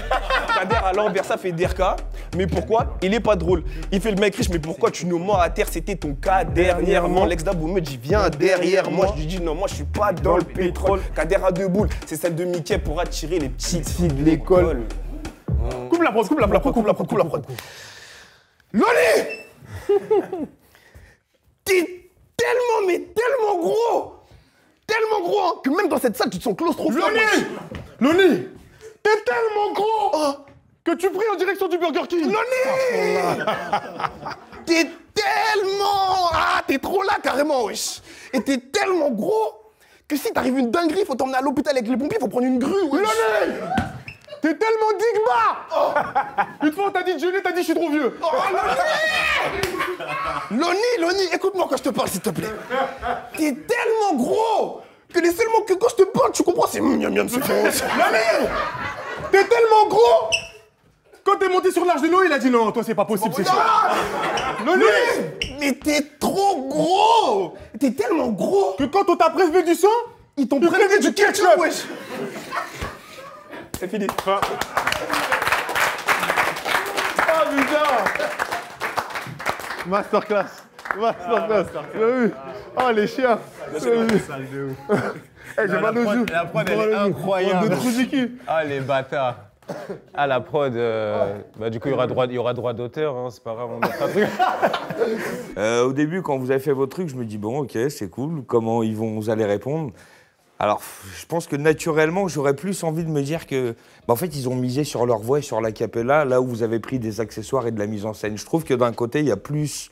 Kader à l'envers, ça fait Derka. Mais pourquoi? Il est pas drôle. Il fait le mec riche, mais pourquoi tu nous mens à terre? C'était ton cas dernièrement. L'ex d'Abou me dit, viens derrière moi. Je lui dis, non, moi je suis pas dans le pétrole. Kader a deux boules, c'est celle de Mickey pour attirer les petites filles de l'école. Coupe la prod. Loni! T'es tellement gros! Tellement gros, hein, que même dans cette salle, tu te sens claustrophobe. Loni! T'es tellement gros que tu pries en direction du Burger King. Loni! T'es tellement... t'es trop là, carrément, wesh. Et t'es tellement gros que si t'arrives une dinguerie, faut t'emmener à l'hôpital avec les pompiers, faut prendre une grue, wesh. Loni! T'es tellement digba! Une fois on t'a dit de jeûner, t'as dit je suis trop vieux. Loni, écoute-moi quand je te parle, s'il te plaît. T'es tellement gros que les seuls mots que quand je te parle, tu comprends, c'est miam miam, c'est bon. Loni! T'es tellement gros! Quand t'es monté sur l'arche de Noé, il a dit non, toi c'est pas possible, c'est chaud. Loni! Mais t'es trop gros! T'es tellement gros que quand on t'a prélevé du sang, ils t'ont prélevé du ketchup, wesh! C'est fini. Ah putain! Masterclass. Oh les chiens. J'ai mal aux joues. La prod elle est incroyable. De trou du cul. Ah les bâtards. Ah la prod, du coup il y aura droit d'auteur, hein, c'est pas grave, on mettra un truc. Au début, quand vous avez fait votre truc, je me dis bon, ok, c'est cool. Comment vous allez répondre? Alors, je pense que naturellement, j'aurais plus envie de me dire que, en fait, ils ont misé sur leur voix et sur la cappella, là où vous avez pris des accessoires et de la mise en scène. Je trouve que d'un côté, il y a plus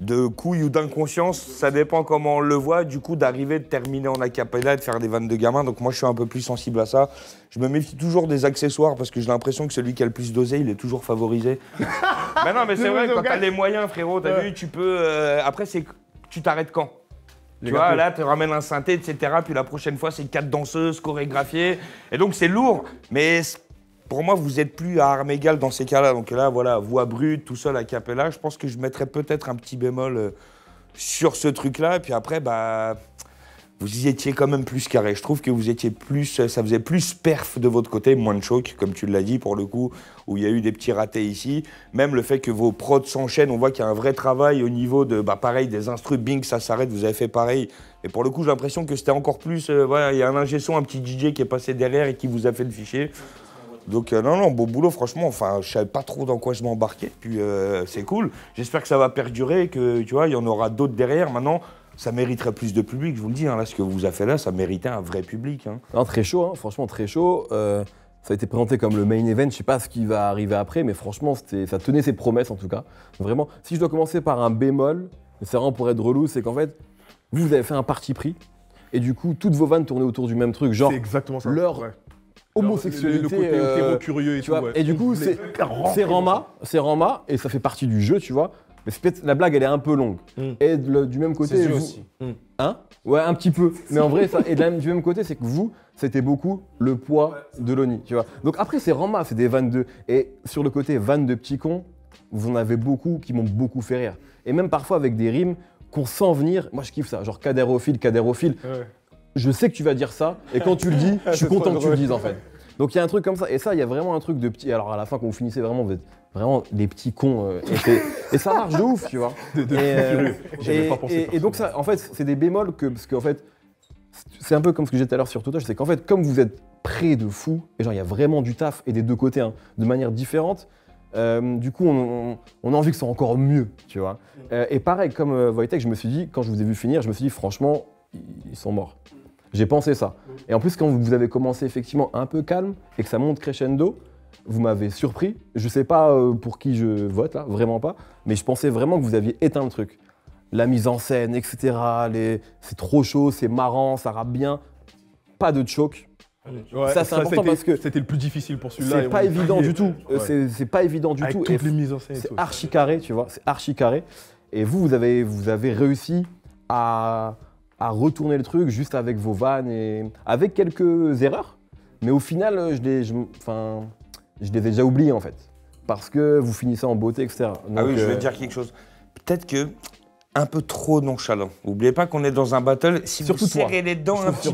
de couilles ou d'inconscience, ça dépend comment on le voit, du coup, d'arriver, de terminer en a cappella et de faire des vannes de gamins. Donc moi, je suis un peu plus sensible à ça. Je me méfie toujours des accessoires parce que j'ai l'impression que celui qui a le plus dosé, il est toujours favorisé. Mais non, mais c'est vrai, quand t'as les moyens, frérot, t'as vu, tu peux... après, c'est tu t'arrêtes quand? Tu vois, là, tu ramènes un synthé, etc. Puis la prochaine fois, c'est 4 danseuses chorégraphiées. Et donc, c'est lourd. Mais pour moi, vous êtes plus à armes égales dans ces cas-là. Donc là, voilà, voix brute, tout seul à cappella. Je pense que je mettrais peut-être un petit bémol sur ce truc-là. Et puis après, vous y étiez quand même plus carré. Je trouve que vous étiez plus... Ça faisait plus perf de votre côté, moins de choc, comme tu l'as dit, pour le coup, où il y a eu des petits ratés ici. Même le fait que vos prods s'enchaînent, on voit qu'il y a un vrai travail au niveau de, pareil, des instrus, bing, ça s'arrête, vous avez fait pareil. Et pour le coup, j'ai l'impression que c'était encore plus... voilà, il y a un ingé son, un petit DJ qui est passé derrière et qui vous a fait le fichier. Donc non, beau boulot, franchement. Enfin, je savais pas trop dans quoi je m'embarquais. Puis c'est cool. J'espère que ça va perdurer, que tu vois, il y en aura d'autres derrière. Maintenant, ça mériterait plus de public, je vous le dis. Hein, là, ce que vous avez fait là, ça méritait un vrai public. Hein. Non, très chaud, hein, franchement très chaud. Ça a été présenté comme le main event. Je sais pas ce qui va arriver après, mais franchement, ça tenait ses promesses en tout cas. Vraiment. Si je dois commencer par un bémol, c'est vraiment pour être relou, c'est qu'en fait, vous avez fait un parti pris. Et du coup, toutes vos vannes tournaient autour du même truc, genre C'est exactement ça. leur homosexualité. Le côté hétéro-curieux et tu tout. vois. Ouais. Et du coup, c'est Rama, et ça fait partie du jeu, tu vois. Mais c'est peut-être la blague, elle est un peu longue. Et du même côté, C'est vous... aussi. Hein? Ouais, un petit peu. Mais en vrai, ça, et du même côté, c'est que vous, c'était beaucoup le poids de l'ONI, tu vois. Donc après, c'est Rama, c'est des vannes de... Et sur le côté vannes de petits cons, vous en avez beaucoup qui m'ont beaucoup fait rire. Et même parfois avec des rimes qu'on sent venir, moi je kiffe ça, genre cadérophile. Ouais. Je sais que tu vas dire ça, et quand tu le dis, je suis content que tu le dises en fait. Donc il y a un truc comme ça, et ça, il y a vraiment un truc de petit. Alors à la fin, quand vous finissez vraiment, vous êtes vraiment des petits cons, et ça marche de ouf, tu vois. Et donc ça, en fait, c'est des bémols parce qu'en fait, c'est un peu comme ce que j'ai dit tout à l'heure sur Totoche, c'est qu'en fait, comme vous êtes près de fou, et genre il y a vraiment du taf, et des deux côtés, hein, de manière différente. Du coup, on a envie que ce soit encore mieux, tu vois. Et pareil, comme Wojtek, je me suis dit, quand je vous ai vu finir, je me suis dit, franchement, ils sont morts. J'ai pensé ça. Et en plus, quand vous avez commencé effectivement un peu calme et que ça monte crescendo, vous m'avez surpris. Je sais pas pour qui je vote là, vraiment pas, mais je pensais vraiment que vous aviez éteint le truc. La mise en scène, etc. C'est trop chaud, c'est marrant, ça rappe bien. Pas de choke. Ouais, ça c'est important parce que c'était le plus difficile pour celui-là. C'est pas évident du tout. C'est pas évident du Avec tout. toutes les mises en scène. C'est archi carré, tu vois. C'est archi carré. Et vous avez réussi à retourner le truc juste avec vos vannes et avec quelques erreurs. Mais au final, je les ai déjà oubliées en fait, parce que vous finissez en beauté, etc. Donc, ah oui, je vais te dire quelque chose. Peut-être que un peu trop nonchalant. N'oubliez pas qu'on est dans un battle. Si vous serrez les dents un petit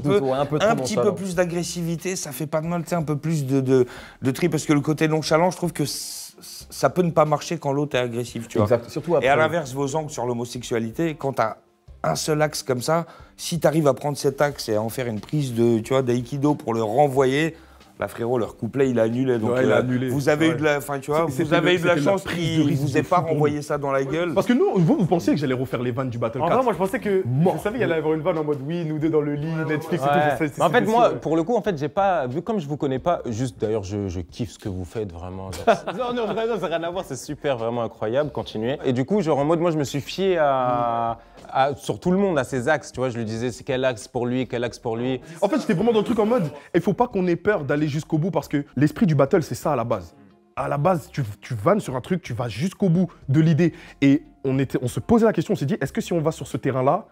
peu plus d'agressivité, ça fait pas de mal, tu sais, un peu plus de tri, parce que le côté nonchalant, je trouve que ça peut ne pas marcher quand l'autre est agressif, tu vois. Exact. Surtout après. Et à l'inverse, vos angles sur l'homosexualité, quand t'as un seul axe comme ça, si t'arrives à prendre cet axe et à en faire une prise de, tu vois, d'aïkido pour le renvoyer, là frérot, leur couplet il a annulé. Donc il a annulé. vous avez eu de la, enfin tu vois, vous avez eu de la chance qu'il vous ait pas renvoyé ça dans la gueule. Parce que nous, vous pensiez que j'allais refaire les vannes du Battle 4. En vrai, moi je pensais que je savais qu'il allait y avoir une vanne en mode oui, nous deux dans le lit, Netflix et tout. Mais en fait, moi, pour le coup, en fait, j'ai pas vu, comme je vous connais pas. Juste d'ailleurs, je kiffe ce que vous faites vraiment. non, vraiment, ça n'a rien à voir. C'est super, vraiment incroyable. Continuez. Et du coup, genre en mode, moi, je me suis fié sur tout le monde, à ses axes. Tu vois, je lui disais, c'est quel axe pour lui, quel axe pour lui. En fait, j'étais vraiment dans le truc en mode, il faut pas qu'on ait peur d'aller jusqu'au bout, parce que l'esprit du battle, c'est ça à la base. À la base, tu vannes sur un truc, tu vas jusqu'au bout de l'idée. Et on se posait la question, on s'est dit, est-ce que si on va sur ce terrain-là,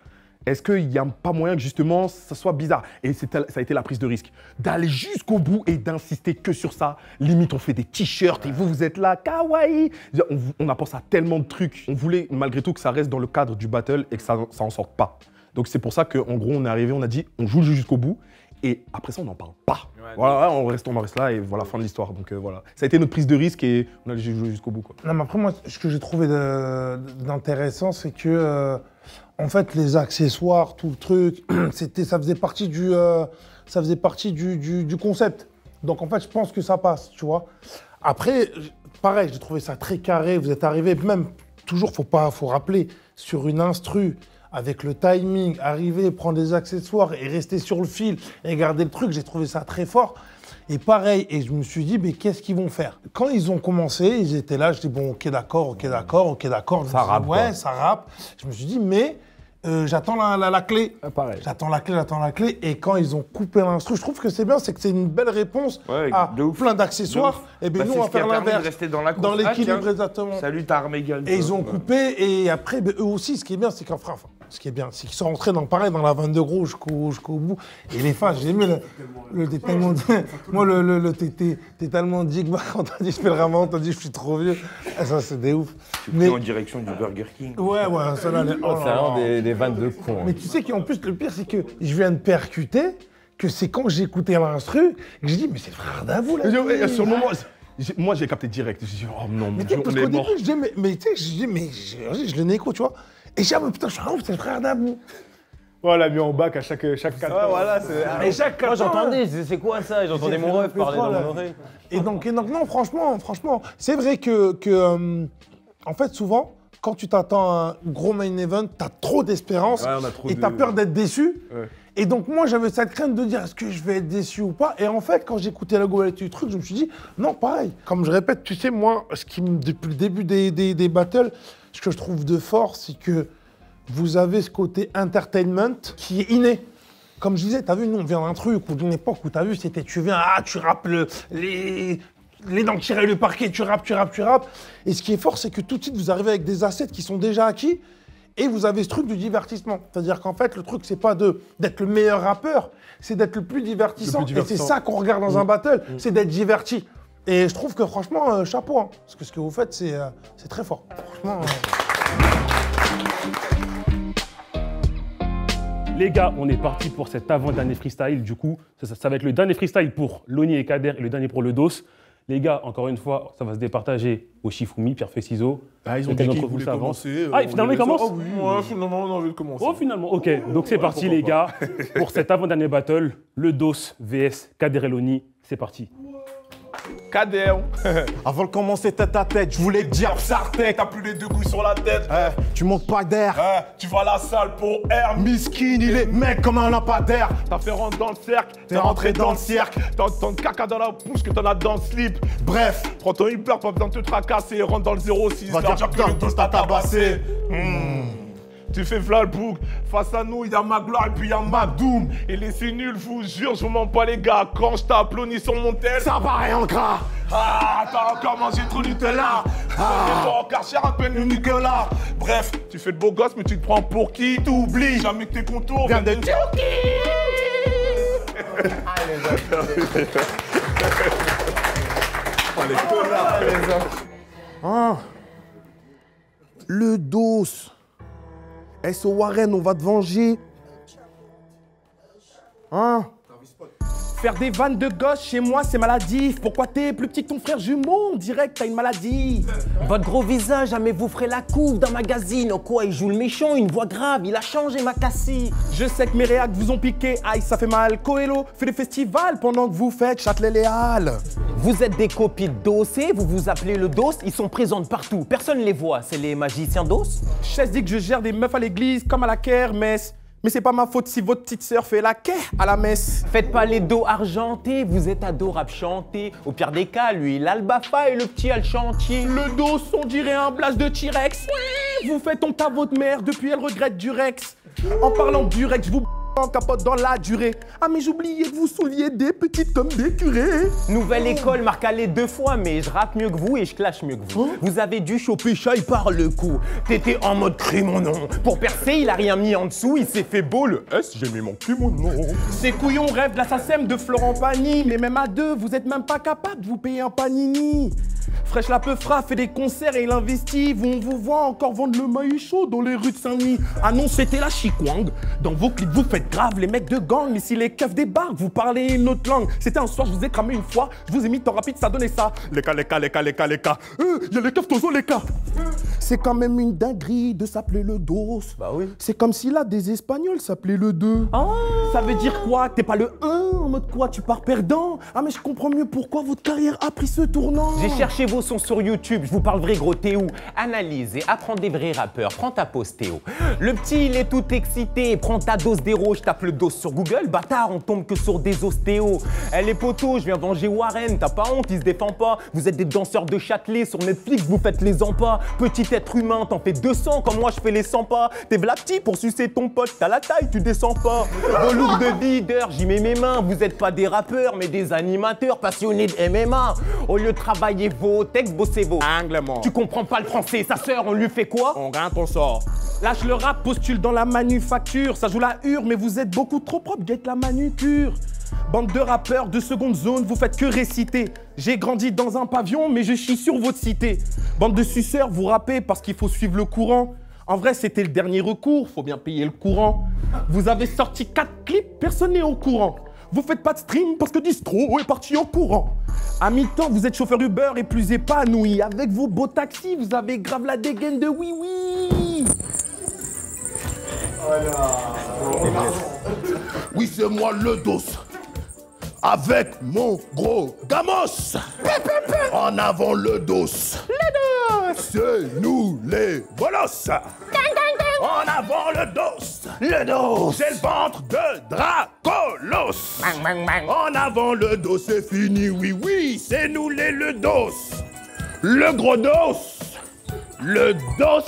est-ce qu'il n'y a pas moyen que justement ça soit bizarre? Et ça a été la prise de risque. D'aller jusqu'au bout et d'insister que sur ça. Limite, on fait des t-shirts et vous êtes là, kawaii. On a pensé à tellement de trucs. On voulait malgré tout que ça reste dans le cadre du battle et que ça en sorte pas. Donc c'est pour ça qu'en gros, on est arrivé, on a dit, on joue le jeu jusqu'au bout. Et après ça, on n'en parle pas. Voilà, on en reste là et voilà, fin de l'histoire. Donc voilà, ça a été notre prise de risque et on a joué jusqu'au bout, quoi. Non, mais après, moi, ce que j'ai trouvé d'intéressant, c'est que, en fait, les accessoires, tout le truc, ça faisait partie du concept. Donc, en fait, je pense que ça passe, tu vois. Après, pareil, j'ai trouvé ça très carré. Vous êtes arrivé, même, toujours, faut rappeler, sur une instru, avec le timing, arriver, prendre des accessoires et rester sur le fil et garder le truc, j'ai trouvé ça très fort. Et pareil, et je me suis dit, mais qu'est-ce qu'ils vont faire? Quand ils ont commencé, ils étaient là, je dis, bon, ok, d'accord. Ça rappe. Ouais, ça rappe. Je me suis dit, mais j'attends la clé. Pareil. J'attends la clé. Et quand ils ont coupé l'instru, je trouve que c'est bien, c'est que c'est une belle réponse à plein d'accessoires. Et bien, nous, on va faire l'inverse. Dans l'équilibre, exactement. Salut, t'as Armégal. Et ils ont coupé, et après, eux aussi, ce qui est bien, c'est qu'enfin, c'est qu'ils sont rentrés dans la vanne de gros jusqu'au bout. Et les fans, j'ai aimé t'es tellement dit. Moi, t'es tellement dit que quand t'as dit je fais le ramadan, t'as dit je suis trop vieux. Ah, ça, c'est des ouf. Mais en direction du Burger King. Ouais, ça là. C'est vraiment des vannes de cons. Mais tu sais qu'en plus, le pire, c'est que je viens de percuter que c'est quand j'ai écouté l'instru que j'ai dit, mais c'est le frère d'Avou, là. Sur le moment, moi, j'ai capté direct. J'ai dit, oh non, mon Dieu, parce qu'au début, je dis, mais tu sais, je le n'écho, tu vois. Et j'ai dit, putain, je suis c'est le frère d'Abou. on l'a mis en bac à chaque 4 Ouais, voilà, Et chaque moi canton, j'entendais, je disais, c'est quoi ça? J'entendais mon ref parler dans mon oreille. Et donc non, franchement, c'est vrai que en fait, souvent, quand tu t'attends à un gros main event, t'as trop d'espérance Ouais, on a trop et t'as peur d'être déçu. Ouais. Et donc moi, j'avais cette crainte de dire, est-ce que je vais être déçu ou pas? Et en fait, quand j'écoutais la globalité du truc, je me suis dit, non, pareil. Comme je répète, tu sais, moi, depuis le début des battles, ce que je trouve de fort, c'est que vous avez ce côté entertainment qui est inné. Comme je disais, t'as vu, nous, on vient d'un truc ou d'une époque où t'as vu, c'était tu viens, tu rappes les dents tirées, le parquet, tu rappes. Et ce qui est fort, c'est que tout de suite, vous arrivez avec des assets qui sont déjà acquis et vous avez ce truc du divertissement. C'est-à-dire qu'en fait, le truc, c'est pas d'être le meilleur rappeur, c'est d'être le plus divertissant. Et c'est ça qu'on regarde dans un battle, c'est d'être diverti. Et je trouve que franchement, chapeau. Hein, parce que ce que vous faites, c'est très fort. Franchement. Les gars, on est parti pour cet avant-dernier freestyle. Du coup, ça va être le dernier freestyle pour Loni et Kader et le dernier pour le DOS. Les gars, encore une fois, ça va se départager au Shifumi, pierre, feuille, ciseaux. Ah, ils ont dit qu'ils voulaient commencer. Ah, finalement, ils commencent? Oui, ouais, finalement, on a envie de commencer. Oh, finalement, ok. Donc c'est parti, les gars, pour cet avant-dernier battle, le DOS vs Kader et Loni. C'est parti. Kader. Avant de commencer tête à tête, je voulais te dire Psartek. T'as plus les 2 couilles sur la tête. Tu manques pas d'air. Tu vas à la salle pour R. Miskin, il est mec comme un lampadaire. T'as fait rentrer dans le cercle. T'es rentré dans le cirque. T'as tant de caca dans la bouche que t'en as dans le slip. Bref, Prends ton Uber, pas besoin de te tracasser. Rentre dans le 06. va dire que le dos t'a tabassé. Tu fais v'là le bouc. Face à nous, y'a Magloire et puis y'a Magdoum. Et les c'est nul, je vous jure, je vous mens pas les gars. Quand je tape Loni sur mon tel. ça paraît en gras. Ah, t'as encore mangé trop Nutella. T'es pas encore cher, un peu de Nicolas. Bref, tu fais le beau gosse, mais tu te prends pour qui? T'oublies jamais que tes contours viennent de Le dos. S.O. Warren, on va te venger. Hein? Faire des vannes de gauche chez moi, c'est maladif. Pourquoi t'es plus petit que ton frère jumeau? On dirait que t'as une maladie. Votre gros visage, jamais vous ferez la couve d'un magazine. Oh quoi, il joue le méchant, une voix grave, il a changé ma cassie. Je sais que mes réacs vous ont piqué. Aïe, ça fait mal. Coelho fait des festivals pendant que vous faites Châtelet-Léal. Vous êtes des copies de Dossé, vous vous appelez le Dos, ils sont présents de partout. Personne les voit, c'est les magiciens d'os. Chess dit que je gère des meufs à l'église comme à la kermesse. Mais c'est pas ma faute si votre petite sœur fait la quai à la messe. Faites pas les dos argentés, vous êtes adorable chanter. Au pire des cas, lui, il a le Bafa et le petit a le chantier. Le dos, on dirait un blast de T-Rex. Vous faites honte à votre mère, depuis elle regrette du Rex. En parlant du Rex, je vous en capote dans la durée. Ah mais j'oubliais que vous souliez des petites comme des curés. Nouvelle école, marque allé 2 fois, mais je rappe mieux que vous et je clash mieux que vous. Vous avez dû choper Chai par le cou. T'étais en mode crie mon nom. Pour percer, il a rien mis en dessous, il s'est fait beau le S, j'ai mis mon crie mon nom. Ces couillons rêvent de l'assassin de Florent Pagny. Mais même à 2, vous êtes même pas capable de vous payer un panini. Fresh la Peufra fait des concerts et il investit. On vous voit encore vendre le maïs chaud dans les rues de Saint-Denis. Ah non, c'était la chikwang. Dans vos clips, vous faites grave les mecs de gang. Mais si les keufs débarquent, vous parlez une autre langue. C'était un soir, je vous ai cramé une fois. Je vous ai mis temps rapide, ça donnait ça. Les cas. Y'a les keufs tozo, les cas. C'est quand même une dinguerie de s'appeler le dos. Bah oui. C'est comme si là, des Espagnols s'appelaient le 2. Ah. Ça veut dire quoi? T'es pas le 1 en mode quoi? Tu pars perdant? Ah mais je comprends mieux pourquoi votre carrière a pris ce tournant. J'ai cherché vos sons sur YouTube, je vous parle vrai gros Théo. Analyse et apprends des vrais rappeurs, prends ta pause Théo. Le petit il est tout excité, prends ta dose d'héros, je tape le dos sur Google, bâtard on tombe que sur des ostéos. Elle est poteau, je viens venger Warren, t'as pas honte, il se défend pas. Vous êtes des danseurs de Châtelet, sur Netflix vous faites les empas. Petit être humain, t'en fais 200 comme moi je fais les 100 pas. T'es v'là petit pour sucer ton pote, t'as la taille, tu descends pas. Vos looks de leader, j'y mets mes mains, vous êtes pas des rappeurs mais des animateurs passionnés de MMA. Au lieu de travailler vos textes, bossez vos anglement. Tu comprends pas le français, sa sœur, on lui fait quoi? On grimpe, on sort. Lâche le rap, postule dans la manufacture. Ça joue la hure, mais vous êtes beaucoup trop propre, guette la manucure. Bande de rappeurs de seconde zone, vous faites que réciter. J'ai grandi dans un pavillon, mais je chie sur votre cité. Bande de suceurs, vous rappez parce qu'il faut suivre le courant. En vrai, c'était le dernier recours, faut bien payer le courant. Vous avez sorti 4 clips, personne n'est au courant. Vous faites pas de stream parce que Distro est parti au courant. À mi-temps, vous êtes chauffeur Uber et plus épanoui. Avec vos beaux taxis, vous avez grave la dégaine de oui-oui. Oui, c'est moi le dos. Avec mon gros gamos. En avant le dos. C'est nous les bolos. En avant le dos. Le dos. C'est le ventre de Dracolos. En avant le dos, c'est fini, oui, oui, c'est nous les le dos. Le gros dos. Le dos.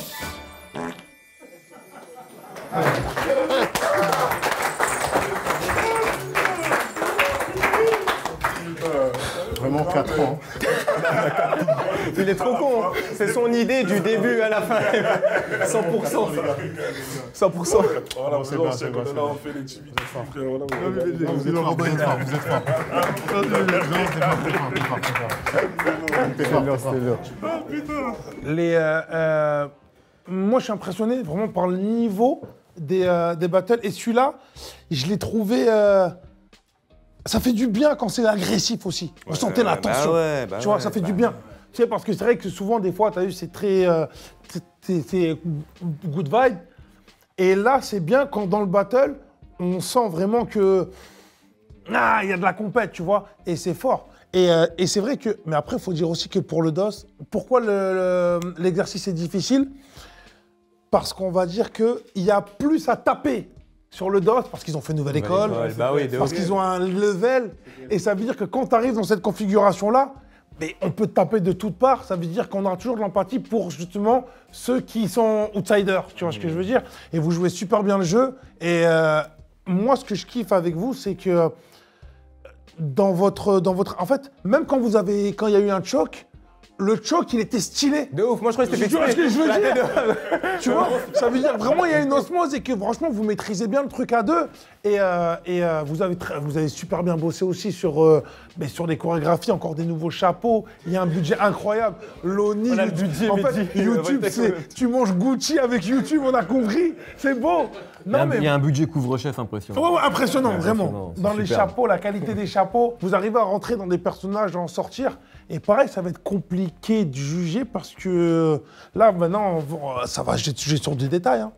Vraiment 4 ans. Il est trop con. Hein. C'est son idée du début à la fin. 100%. 100%. Voilà, c'est bon, c'est bon. Là, on fait les timides. Vous êtes fort, vous êtes fort, vous êtes fort. Moi, je suis impressionné vraiment par le niveau des battles. Et celui-là, je l'ai trouvé... Ça fait du bien quand c'est agressif aussi. Vous sentez la tension. Tu vois, ça fait du bien. Tu sais, parce que c'est vrai que souvent, des fois, tu as vu, c'est très... c'est good vibe. Et là, c'est bien quand dans le battle, on sent vraiment que... Ah, il y a de la compète, tu vois. Et c'est fort. Et c'est vrai que... Mais après, il faut dire aussi que pour le DOS, pourquoi l'exercice est difficile? Parce qu'on va dire qu'il y a plus à taper sur le DOS, parce qu'ils ont fait une nouvelle école, parce qu'ils ont un level. Et ça veut dire que quand tu arrives dans cette configuration-là, on peut te taper de toutes parts. Ça veut dire qu'on a toujours de l'empathie pour justement ceux qui sont outsiders. Tu vois ce que je veux dire? Et vous jouez super bien le jeu. Et moi, ce que je kiffe avec vous, c'est que dans votre... En fait, même quand il y a eu un choc, le choc, il était stylé. De ouf, moi je crois que c'était Tu vois ce que je veux dire? Tu vois, ça veut dire vraiment il y a une osmose et que franchement vous maîtrisez bien le truc à deux. Et vous avez super bien bossé aussi sur des chorégraphies, encore des nouveaux chapeaux. Il y a un budget incroyable. L'ONI, YouTube, tu manges Gucci avec YouTube, on a compris. C'est beau. Il y a un budget couvre-chef impressionnant. Ouais, impressionnant, vraiment. Dans les chapeaux, la qualité des chapeaux, vous arrivez à rentrer dans des personnages, à en sortir. Et pareil, ça va être compliqué de juger parce que là, maintenant, ça va juger sur des détails. Hein.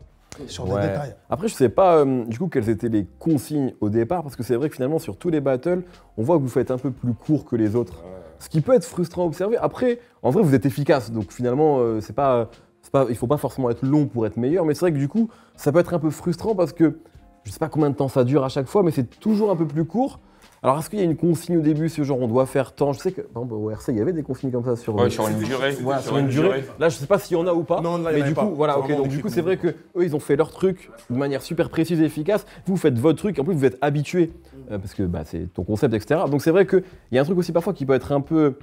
Sur des détails. Après, je sais pas du coup quelles étaient les consignes au départ, parce que c'est vrai que finalement, sur tous les battles, on voit que vous faites un peu plus court que les autres. Ce qui peut être frustrant à observer. Après, en vrai, vous êtes efficace, donc finalement, il faut pas forcément être long pour être meilleur, mais c'est vrai que du coup, ça peut être un peu frustrant parce que je sais pas combien de temps ça dure à chaque fois, mais c'est toujours un peu plus court. Alors, est-ce qu'il y a une consigne au début, ce genre on doit faire tant? Je sais que, par exemple, au RC, il y avait des consignes comme ça sur sur une durée. Ouais, sur une durée. Là, je sais pas s'il y en a ou pas. Non, là, mais du coup, voilà, ok. Donc, du coup, c'est vrai que eux, ils ont fait leur truc de manière super précise et efficace. Vous faites votre truc. En plus, vous êtes habitué parce que c'est ton concept, etc. Donc, c'est vrai qu'il y a un truc aussi parfois qui peut être un peu.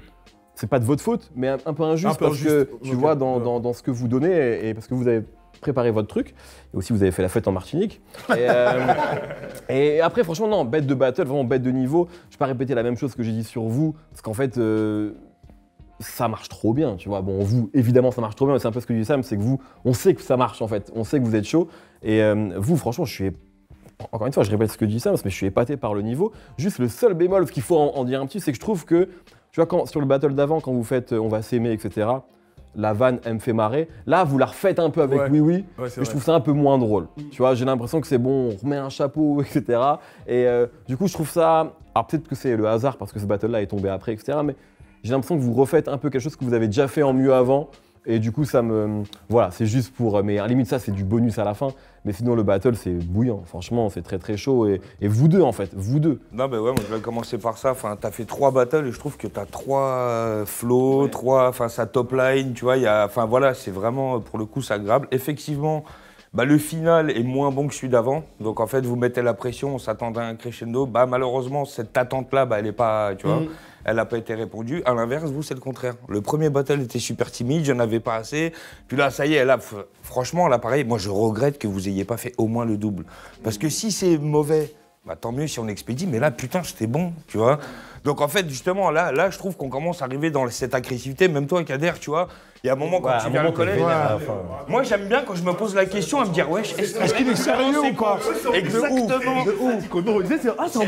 C'est pas de votre faute, mais un peu injuste parce que tu vois dans ce que vous donnez et parce que vous avez préparé votre truc. Et aussi, vous avez fait la fête en Martinique. Et après, franchement, non, bête de battle, vraiment bête de niveau. Je vais pas répéter la même chose que j'ai dit sur vous, parce qu'en fait, ça marche trop bien, tu vois. Bon, vous, évidemment, ça marche trop bien. C'est un peu ce que dit Sam, c'est que vous, on sait que ça marche, en fait. On sait que vous êtes chaud. Et vous, franchement, encore une fois, je répète ce que dit Sam, mais je suis épaté par le niveau. Juste le seul bémol, ce qu'il faut en dire un petit, c'est que je trouve que, tu vois, sur le battle d'avant, quand vous faites on va s'aimer, etc., la vanne, elle me fait marrer. Là, vous la refaites un peu avec oui, mais je trouve ça un peu moins drôle. Tu vois, j'ai l'impression que c'est bon, on remet un chapeau, etc. Et du coup, je trouve ça... Alors peut-être que c'est le hasard parce que ce battle-là est tombé après, etc. Mais j'ai l'impression que vous refaites un peu quelque chose que vous avez déjà fait en mieux avant. Et du coup, ça me... Voilà, c'est juste pour... Mais à la limite, ça, c'est du bonus à la fin. Mais sinon, le battle, c'est bouillant. Franchement, c'est très, très chaud. Et vous deux, en fait, vous deux. Non, mais ouais, moi, je vais commencer par ça. Enfin, t'as fait 3 battles et je trouve que t'as 3 flows, 3... Enfin, sa top line, tu vois. Enfin, voilà, c'est vraiment, pour le coup, c'est agréable. Effectivement, le final est moins bon que celui d'avant. Donc, en fait, vous mettez la pression, on s'attendait à un crescendo. Malheureusement, cette attente-là, elle est pas... Tu vois elle n'a pas été répondue. À l'inverse, vous, c'est le contraire. Le premier battle était super timide, j'en avais pas assez. Puis là, ça y est, là, franchement, là, pareil, moi, je regrette que vous n'ayez pas fait au moins le double. Parce que si c'est mauvais, tant mieux si on expédie, mais là, putain, c'était bon, tu vois. Donc, en fait, justement, là, je trouve qu'on commence à arriver dans cette agressivité. Même toi, Kader, tu vois, Il y a un moment quand Ouais, tu un viens moment, le collège. t'es vénère à la fin. Moi, j'aime bien quand je me pose la question à me dire, wesh, est-ce qu'il est sérieux ou pas? Exactement.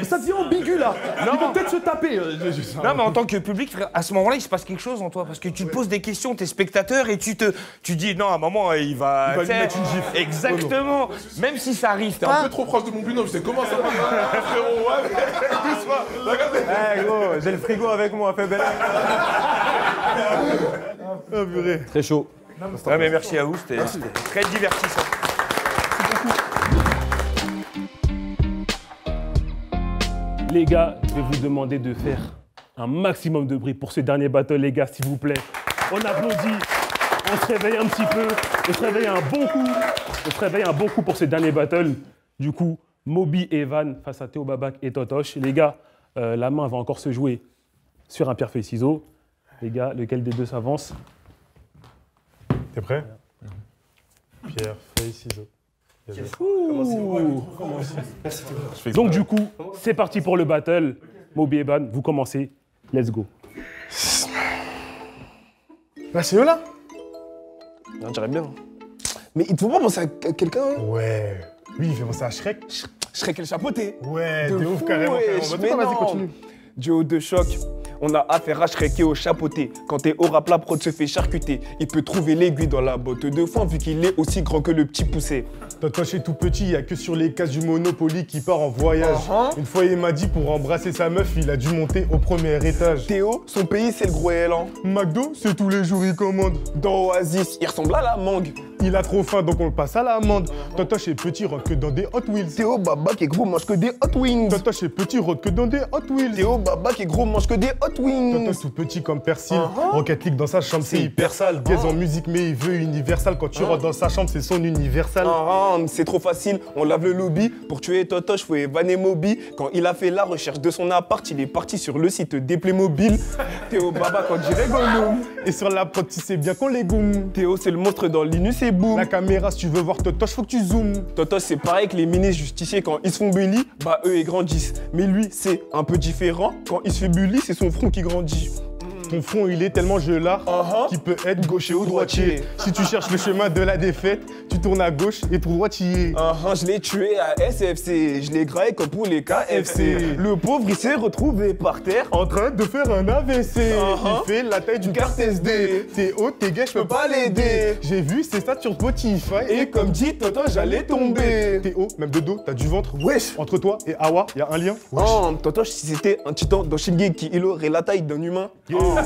Ça devient ambigu là. Il va peut-être se taper. Non, mais en tant que public, frère, à ce moment-là, il se passe quelque chose en toi. Parce que tu te poses des questions, t'es spectateur, et tu dis, non, à un moment, il va lui mettre une gifle. Exactement. Même si ça arrive T'es pas. un peu trop proche de mon binôme, je sais comment ça va. Frérot, ouais, doucement. Regardez. Eh gros, j'ai le frigo avec moi, fais belle. Oh purée. Très chaud. Ouais, mais merci à vous, c'était très divertissant. Les gars, je vais vous demander de faire un maximum de bruit pour ce dernier battle, les gars, s'il vous plaît. On applaudit, on se réveille un petit peu, on se réveille un bon coup. On se réveille un bon coup pour ce dernier battle. Du coup, Moby et Evan face à Théo Babac et Totoche. Les gars, la main va encore se jouer sur un pierre-feuille-ciseaux. Les gars, lequel des deux s'avance? T'es prêt? Pierre, feuille, ciseaux. Donc du coup, c'est parti pour le battle. Moby et Evan, vous commencez. Let's go. Là, c'est eux là? On dirait bien. Mais il te faut pas penser à quelqu'un? Hein? Ouais. Lui, il fait penser à Shrek. Shrek et le chapeauté. Ouais, De de ouf, fou, carrément. wesh, mais Vas-y, non. continue. Duo de choc. On a affaire à Shrek et au chapeauté. Quand t'es au rap, la prod se fait charcuter. Il peut trouver l'aiguille dans la botte de foin vu qu'il est aussi grand que le petit poussé. Totoche est tout petit, il y a que sur les cases du Monopoly qui part en voyage. Une fois, il m'a dit pour embrasser sa meuf, il a dû monter au premier étage. Théo, son pays, c'est le gros élan. McDo, c'est tous les jours, il commande. Dans Oasis, il ressemble à la mangue. Il a trop faim, donc on le passe à l'amende. Totoche est petit, rentre que dans des Hot Wheels. Théo, Babac est gros, mange que des Hot Wings. Totoche est petit, rentre que dans des Hot Wheels. Théo, Babac est gros, mange que des Hot Wings. Totoche tout petit comme Persil. Rocket League dans sa chambre, c'est hyper sale. Gaze en musique, mais il veut Universal. Quand tu rentres dans sa chambre, c'est son Universal. C'est trop facile, on lave le lobby. Pour tuer Totoche, faut évaner Moby. Quand il a fait la recherche de son appart, il est parti sur le site des Playmobil. Théo, Babac, quand dirait Gollum. Et sur la prod, tu sais bien qu'on les goum. Théo, c'est le monstre dans Linus et boum. La caméra, si tu veux voir Totoche, faut que tu zoomes. Totoche, c'est pareil que les ministres justiciers, quand ils se font bully, bah eux ils grandissent. Mais lui, c'est un peu différent. Quand il se fait bully, c'est son front qui grandit. Ton front, il est tellement gelard qu'il peut être gaucher ou droitier. Si tu cherches le chemin de la défaite, tu tournes à gauche et tout droit, tu y es. Je l'ai tué à SFC, je l'ai graillé comme pour les KFC. Le pauvre, il s'est retrouvé par terre en train de faire un AVC. Il fait la taille d'une carte SD. T'es haut, t'es gay, je peux pas l'aider. J'ai vu ses stats sur Spotify et comme dit Toto, j'allais tomber. T'es haut, même de dos, t'as du ventre. Wesh. Entre toi et Awa, y a un lien. Wesh. Totoche, si c'était un titan dans Shingeki, il aurait la taille d'un humain. Théo,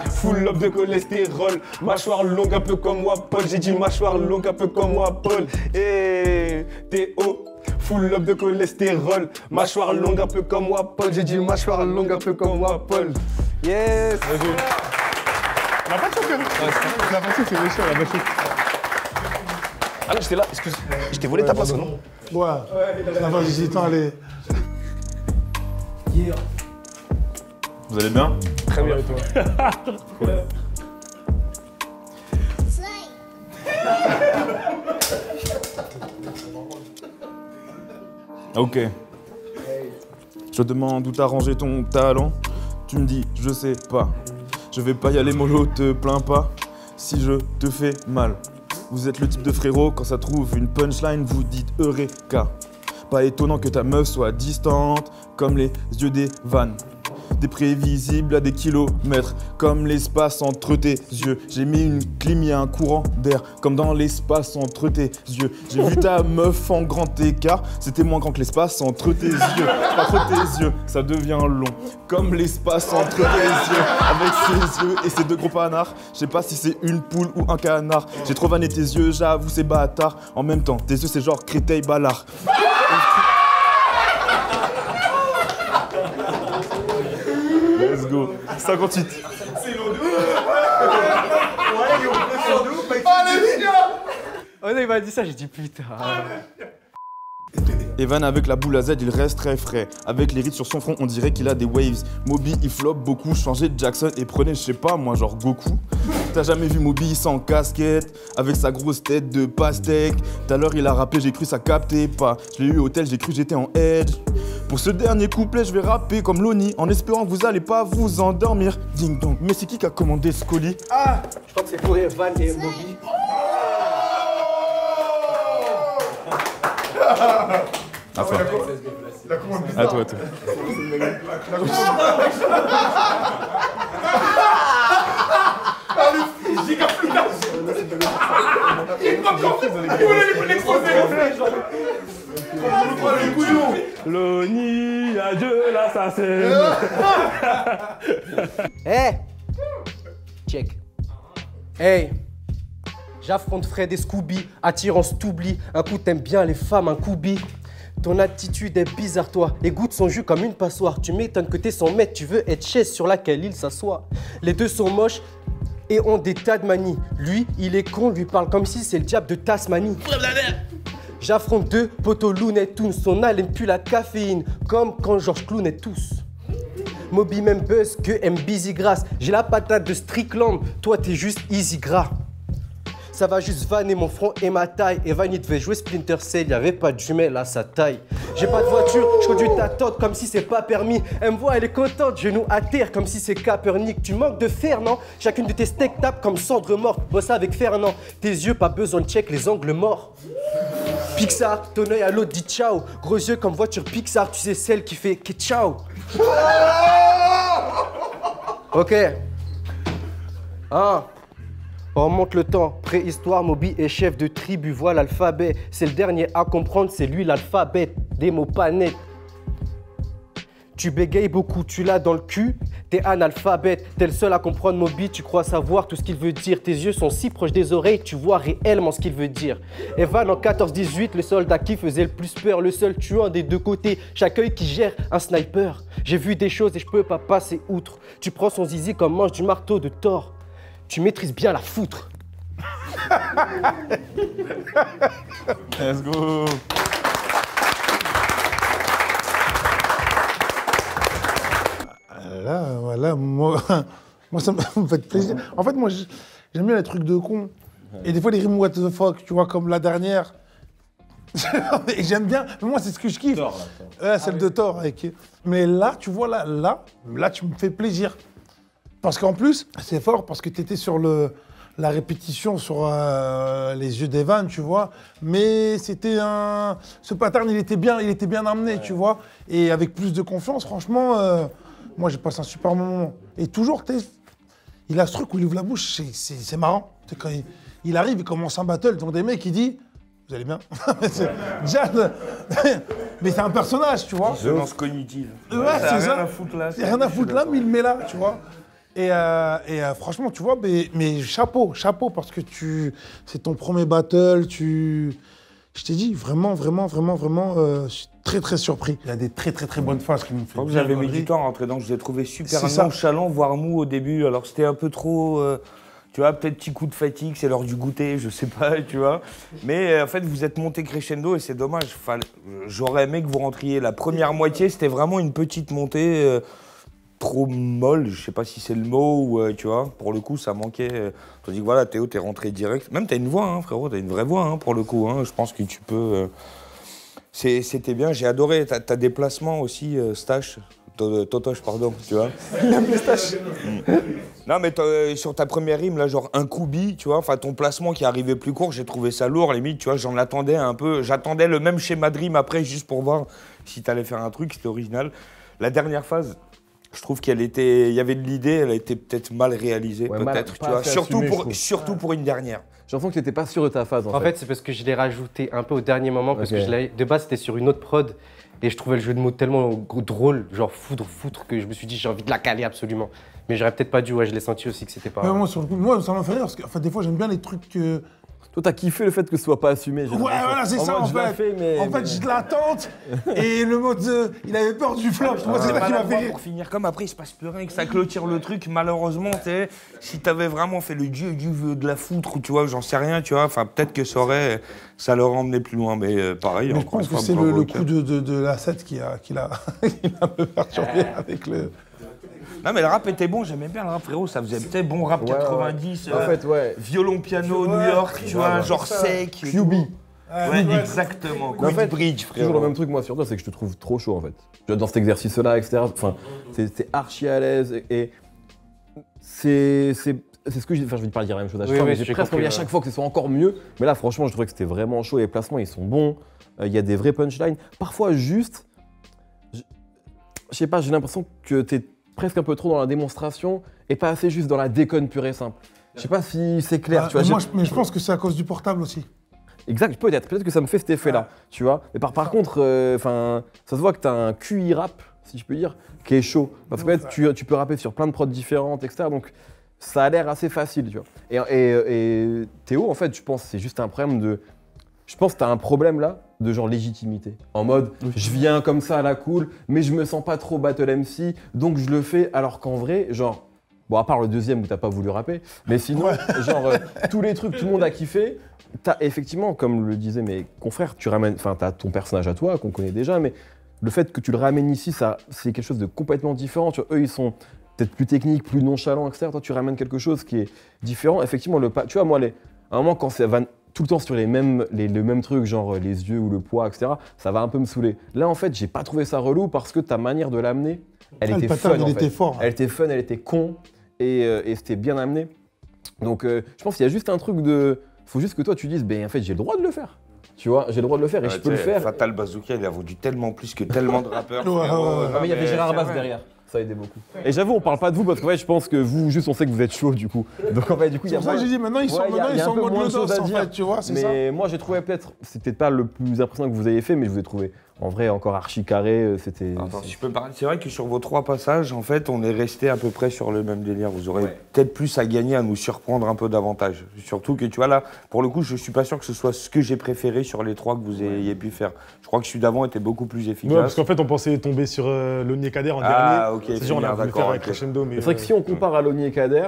full up de cholestérol. Mâchoire longue un peu comme moi, Paul. J'ai dit mâchoire longue un peu comme moi, Paul. Et Théo, full up de cholestérol. Mâchoire longue un peu comme moi, Paul. J'ai dit mâchoire longue un peu comme moi, Paul. Yes. La voiture, la voiture, c'est méchant, la voiture. Ah là, j'étais là, excuse. Je t'ai volé ta place, non? Ouais. Ça va, j'ai dit, attends, allez. Vous allez bien? Très bien, et toi? Ok. Je te demande où t'as rangé ton talent. Tu me dis, je sais pas. Je vais pas y aller mollo, te plains pas. Si je te fais mal. Vous êtes le type de frérot, quand ça trouve une punchline, vous dites Eureka. Pas étonnant que ta meuf soit distante, comme les yeux des vannes. Des prévisibles à des kilomètres, comme l'espace entre tes yeux. J'ai mis une clim, y a un courant d'air, comme dans l'espace entre tes yeux. J'ai vu ta meuf en grand écart, c'était moins grand que l'espace entre tes yeux. Entre tes yeux, ça devient long, comme l'espace entre tes yeux. Avec ses yeux et ses deux gros panards, je sais pas si c'est une poule ou un canard. J'ai trop vanné tes yeux, j'avoue c'est bâtard. En même temps, tes yeux c'est genre Créteil Ballard. Let's go. 58. C'est l'eau de Oh non, il m'a dit ça, j'ai dit putain. Evan avec la boule à Z, il reste très frais. Avec les rides sur son front, on dirait qu'il a des waves. Moby, il flop beaucoup. Changez de Jackson et prenez, je sais pas, moi, genre Goku. T'as jamais vu Moby sans casquette, avec sa grosse tête de pastèque. Tout à l'heure il a rappelé, j'ai cru ça captait pas. Je l'ai eu au hôtel, j'ai cru j'étais en edge. Pour ce dernier couplet, je vais rapper comme Loni, en espérant que vous allez pas vous endormir. Ding dong, mais c'est qui a commandé ce colis? Ah, je crois que c'est pour Evan et Moby. À toi. À toi, toi. Loni, adieu l'assassin. Hey! Check. Hey! J'affronte Fred et Scooby, attirance t'oublie. Un coup t'aimes bien les femmes, un coup bi. Ton attitude est bizarre, toi. Et goûte son jus comme une passoire. Tu m'étonnes que t'es son maître, tu veux être chaise sur laquelle il s'assoit. Les deux sont moches et ont des tas de manies. Lui, il est con, lui parle comme si c'est le diable de Tasmanie. J'affronte deux poteaux Looney Tunes. Son haleine pue la caféine, comme quand George Clooney tous. Moby même buzz que aime Busy Grass. J'ai la patate de Strickland, toi t'es juste easy gras. Ça va juste vanner mon front et ma taille. Evan il devait jouer Splinter Cell, y avait pas de jumelle à sa taille. J'ai pas de voiture, je conduis ta tante comme si c'est pas permis. Elle me voit, elle est contente, genoux à terre comme si c'est Capernic. Tu manques de fer, non? Chacune de tes steaks tape comme cendre morte. Bosse avec Fernand, tes yeux pas besoin de check les angles morts. Pixar, ton œil à l'autre dit ciao. Gros yeux comme voiture Pixar, tu sais celle qui fait que ciao. Ok. Ah. On remonte le temps, préhistoire, Moby est chef de tribu, voilà l'alphabet. C'est le dernier à comprendre, c'est lui l'alphabet, des mots pas nets. Tu bégayes beaucoup, tu l'as dans le cul, t'es analphabète. T'es le seul à comprendre Moby, tu crois savoir tout ce qu'il veut dire. Tes yeux sont si proches des oreilles, tu vois réellement ce qu'il veut dire. Evan en 14-18, le soldat qui faisait le plus peur, le seul tuant des deux côtés, chaque œil qui gère un sniper. J'ai vu des choses et je peux pas passer outre. Tu prends son zizi comme manche du marteau de Thor. Tu maîtrises bien la foutre. Let's go. Là, moi ça me fait plaisir. En fait, moi, j'aime bien les trucs de con. Et des fois, les rimes what the fuck, tu vois, comme la dernière. Et j'aime bien. Moi, c'est ce que je kiffe. Thor, celle de Thor. Mais là, tu vois, là, tu me fais plaisir. Parce qu'en plus, c'est fort parce que tu étais sur la répétition sur les yeux d'Evan, tu vois. Mais c'était ce pattern, il était bien amené, tu vois. Et avec plus de confiance, franchement, moi, j'ai passé un super moment. Et toujours, il a ce truc où il ouvre la bouche, c'est marrant. Quand il arrive, il commence un battle, donc des mecs, il dit « Vous allez bien ?» Jad, mais c'est un personnage, tu vois. Dissonance cognitive. Ouais, c'est ça. C'est rien à foutre là, mais il le met là, tu vois. Et franchement, tu vois, mais chapeau, parce que c'est ton premier battle, je t'ai dit, vraiment, je suis très, très surpris. Il y a des très, très, très bonnes phases qui m'ont fait. Je crois que j'avais mis du temps à rentrer dedans, je les ai trouvés super nonchalants, voire mou au début. Alors c'était un peu trop, tu vois, peut-être petit coup de fatigue, c'est l'heure du goûter, je sais pas, tu vois. Mais en fait, vous êtes monté crescendo et c'est dommage. J'aurais aimé que vous rentriez. La première moitié, c'était vraiment une petite montée. Trop molle, je sais pas si c'est le mot ou tu vois, pour le coup ça manquait. Tandis que voilà, Théo, t'es rentré direct. Même t'as une voix, hein, frérot, t'as une vraie voix hein, pour le coup. Hein. Je pense que tu peux. C'était bien, j'ai adoré. T'as des placements aussi, Stache. Totoche, pardon, tu vois. Non, mais sur ta première rime, là, genre un koubi, tu vois, enfin ton placement qui arrivait plus court, j'ai trouvé ça lourd, limite, tu vois, j'en attendais un peu. J'attendais le même schéma de rime après, juste pour voir si t'allais faire un truc, c'était original. La dernière phase. Je trouve il y avait de l'idée, elle a été peut-être mal réalisée, peut-être, tu vois. Surtout pour une dernière. J'ai l'impression que tu n'étais pas sûr de ta phase, en fait. C'est parce que je l'ai rajouté un peu au dernier moment, parce que de base, c'était sur une autre prod, et je trouvais le jeu de mots tellement drôle, genre foutre, que je me suis dit, j'ai envie de la caler absolument. Mais j'aurais peut-être pas dû, je l'ai senti aussi que c'était pas... Moi, sur le coup, moi, ça m'a fait rire, parce que enfin, des fois, j'aime bien les trucs que... Toi, t'as kiffé le fait que ce soit pas assumé. Ouais, voilà, c'est ça, en fait. En fait, je l'attente, et le mode il avait peur du flop. Moi, c'est ça qui m'a fait rire. Pour finir, comme après, il se passe plus rien, que ça clôture le truc, malheureusement, tu sais, si t'avais vraiment fait le dieu de la foutre, ou tu vois, j'en sais rien, tu vois, enfin, peut-être que ça l'aurait emmené plus loin, mais pareil. Mais je pense que c'est le coup de la 7 qui l'a un peu perturbé avec le... Non, mais le rap était bon, j'aimais bien le rap, frérot. Ça faisait peut-être bon rap 90. En fait, ouais. Violon, piano, New York, tu vois, genre sec. QB. Ouais, exactement. Mais en fait, Bridge, frérot. toujours le même truc, moi, sur toi, c'est que je te trouve trop chaud, en fait. Tu vois, dans cet exercice-là, etc. Enfin, c'est archi à l'aise et c'est ce que je vais pas dire la même chose à chaque fois, mais j'ai presque envie à chaque fois que ce soit encore mieux. Mais là, franchement, je trouvais que c'était vraiment chaud. Les placements, ils sont bons. Il y a des vrais punchlines. Parfois, juste, je sais pas, j'ai l'impression que t'es presque un peu trop dans la démonstration et pas assez juste dans la déconne pure et simple. Je sais pas si c'est clair, tu vois. Mais je pense que c'est à cause du portable aussi. Exact, peut-être que ça me fait cet effet-là, tu vois. Mais par contre, ça se voit que t'as un QI rap, si je peux dire, qui est chaud. Parce que tu peux rapper sur plein de prods différentes, etc. Donc ça a l'air assez facile, tu vois. Et Théo, en fait, je pense que c'est juste un problème de... Je pense que t'as un problème là de genre légitimité. En mode, je viens comme ça à la cool, mais je me sens pas trop battle MC, donc je le fais, alors qu'en vrai, genre... Bon, à part le deuxième où t'as pas voulu rapper, mais sinon, genre, tous les trucs, tout le monde a kiffé. T'as effectivement, comme le disaient mes confrères, tu ramènes, enfin, t'as ton personnage à toi, qu'on connaît déjà, mais le fait que tu le ramènes ici, ça, c'est quelque chose de complètement différent. Tu vois, eux, ils sont peut-être plus techniques, plus nonchalants, etc. Toi, tu ramènes quelque chose qui est différent. Effectivement, tu vois, moi, à un moment, quand ça va tout le temps sur le même truc, genre les yeux ou le poids, etc., ça va un peu me saouler. Là, en fait, j'ai pas trouvé ça relou parce que ta manière de l'amener, elle était fun. Il était fort. Elle était fun, elle était con. Et c'était bien amené. Donc je pense qu'il y a juste un truc de... Faut juste que toi tu dises, ben en fait j'ai le droit de le faire. Tu vois, j'ai le droit de le faire et je peux le faire. Fatal Bazooka, il a vendu tellement plus que tellement de rappeurs. Mais il y avait Gérard Bass derrière. Ça a aidé beaucoup. Et j'avoue, on parle pas de vous parce que je pense que vous, juste on sait que vous êtes chaud du coup. Donc en fait, du coup, il y a pour ça que j'ai dit maintenant ils sont en mode le dos en fait, tu vois, c'est ça. Mais moi j'ai trouvé c'est peut-être pas le plus impressionnant que vous ayez fait, mais je vous ai trouvé en vrai encore archi carré. C'était. Attends, si je peux me parler, c'est vrai que sur vos 3 passages, en fait, on est resté à peu près sur le même délire. Vous aurez peut-être plus à gagner à nous surprendre un peu davantage. Surtout que tu vois là, pour le coup, je suis pas sûr que ce soit ce que j'ai préféré sur les 3 que vous ayez pu faire. Je crois que celui d'avant était beaucoup plus efficace. Ouais, parce qu'en fait, on pensait tomber sur Loni et Kader en dernier. Ah ok. C'est sûr, on a voulu faire un crescendo, mais. C'est vrai que si on compare à Loni et Kader,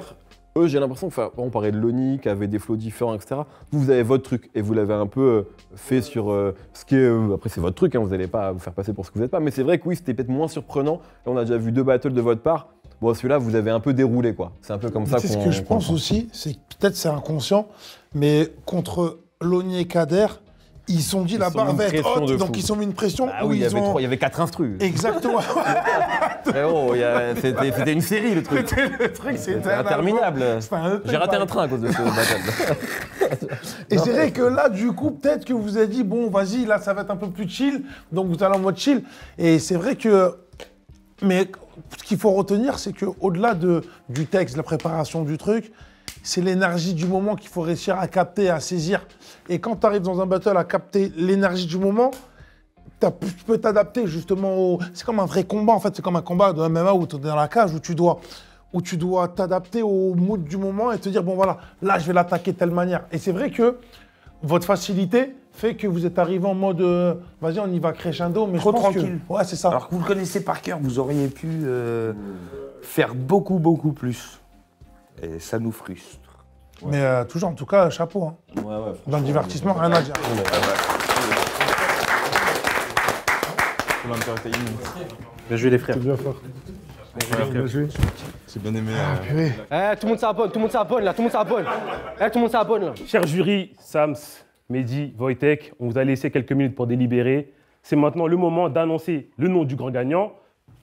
eux, j'ai l'impression que, on parlait de Loni qui avait des flows différents, etc. Vous avez votre truc et vous l'avez un peu fait sur ce qui est. Après, c'est votre truc, hein, vous n'allez pas vous faire passer pour ce que vous n'êtes pas. Mais c'est vrai que oui, c'était peut-être moins surprenant. Et on a déjà vu 2 battles de votre part. Bon, celui-là, vous avez un peu déroulé, quoi. C'est un peu comme ça qu'on. C'est ce que je pense aussi, c'est que peut-être c'est inconscient, mais contre Loni et Kader, ils se sont dit la barre va être haute, donc ils ont mis une pression. Ah oui, il y avait 4 instrus. Exactement. C'était une série, le truc. Le truc, c'était interminable. J'ai raté un train à cause de ce battle. Et c'est vrai que là, du coup, peut-être que vous avez dit, bon, vas-y, là, ça va être un peu plus chill, donc vous allez en mode chill. Et c'est vrai que... Mais ce qu'il faut retenir, c'est qu'au-delà du texte, de la préparation du truc, c'est l'énergie du moment qu'il faut réussir à capter, à saisir. Et quand tu arrives dans un battle à capter l'énergie du moment, tu peux t'adapter justement au... C'est comme un vrai combat, en fait. C'est comme un combat de MMA où tu es dans la cage, où tu dois t'adapter au mood du moment et te dire, bon voilà, là, je vais l'attaquer de telle manière. Et c'est vrai que votre facilité fait que vous êtes arrivé en mode, vas-y, on y va crescendo, mais trop je pense tranquille. Ouais, c'est ça. Alors que vous le connaissez par cœur, vous auriez pu faire beaucoup plus. Et ça nous frustre. Mais toujours, en tout cas, chapeau. Hein. Dans le divertissement, rien à dire. Bien joué les frères. C'est bien fort. Bien joué. C'est bien aimé. Tout le monde s'abonne, tout le monde s'abonne là, tout le monde s'abonne. Tout le monde s'abonne là. Cher jury, Sams, Mehdi, Wojtek, on vous a laissé quelques minutes pour délibérer. C'est maintenant le moment d'annoncer le nom du grand gagnant.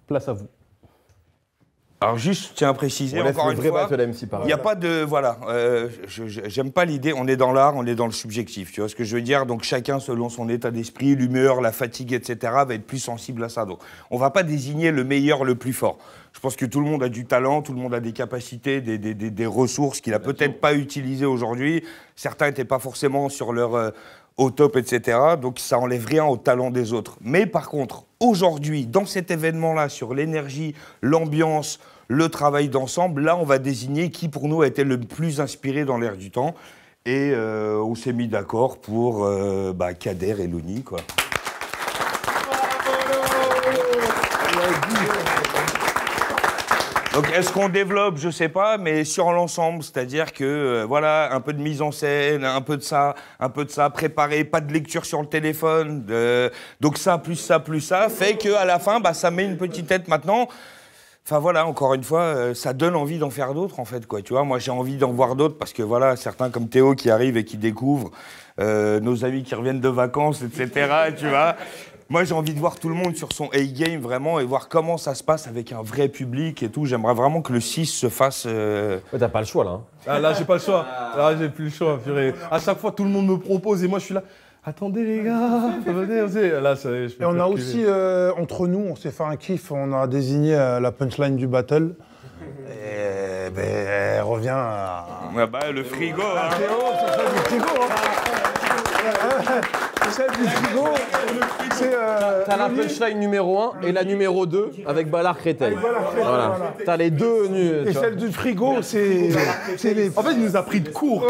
Place à vous. Alors juste, je tiens à préciser encore une fois, il n'y a pas de... Voilà, j'aime pas l'idée, on est dans l'art, on est dans le subjectif, tu vois ce que je veux dire? Donc chacun, selon son état d'esprit, l'humeur, la fatigue, etc., va être plus sensible à ça. Donc on va pas désigner le meilleur, le plus fort. Je pense que tout le monde a du talent, tout le monde a des capacités, des ressources qu'il a peut-être pas utilisées aujourd'hui. Certains n'étaient pas forcément sur leur... au top, etc. Donc ça enlève rien au talent des autres. Mais par contre, aujourd'hui, dans cet événement-là, sur l'énergie, l'ambiance, le travail d'ensemble, là, on va désigner qui, pour nous, a été le plus inspiré dans l'air du temps. Et on s'est mis d'accord pour Kader et Loni, quoi. Donc, est-ce qu'on développe? Je sais pas, mais sur l'ensemble, c'est-à-dire que, voilà, un peu de mise en scène, un peu de ça, préparer, pas de lecture sur le téléphone. Donc ça, plus ça, fait qu'à la fin, ça met une petite tête maintenant. Enfin voilà, encore une fois, ça donne envie d'en faire d'autres en fait, quoi. Tu vois, moi j'ai envie d'en voir d'autres parce que voilà, certains comme Théo qui arrivent et qui découvrent, nos amis qui reviennent de vacances, etc. Tu vois. Moi j'ai envie de voir tout le monde sur son A-game vraiment et voir comment ça se passe avec un vrai public et tout. J'aimerais vraiment que le 6 se fasse. Ouais, t'as pas le choix là. Hein. Ah, là, j'ai pas le choix. Là, j'ai plus le choix, purée. À chaque fois, tout le monde me propose et moi, je suis là. Attendez, les gars. Là, je peux Et on plus a reculer. aussi, entre nous, on s'est fait un kiff, on a désigné la punchline du battle. Et ben, elle revient à... Ouais, bah, le frigo, hein. Théo, c'est ça du frigo, hein. C'est celle du frigo. C'est... T'as la punchline numéro 1 et la numéro 2 avec Ballard Créteil. Voilà. T'as les deux nus. Et celle du frigo, c'est les... En fait, il nous a pris de cours.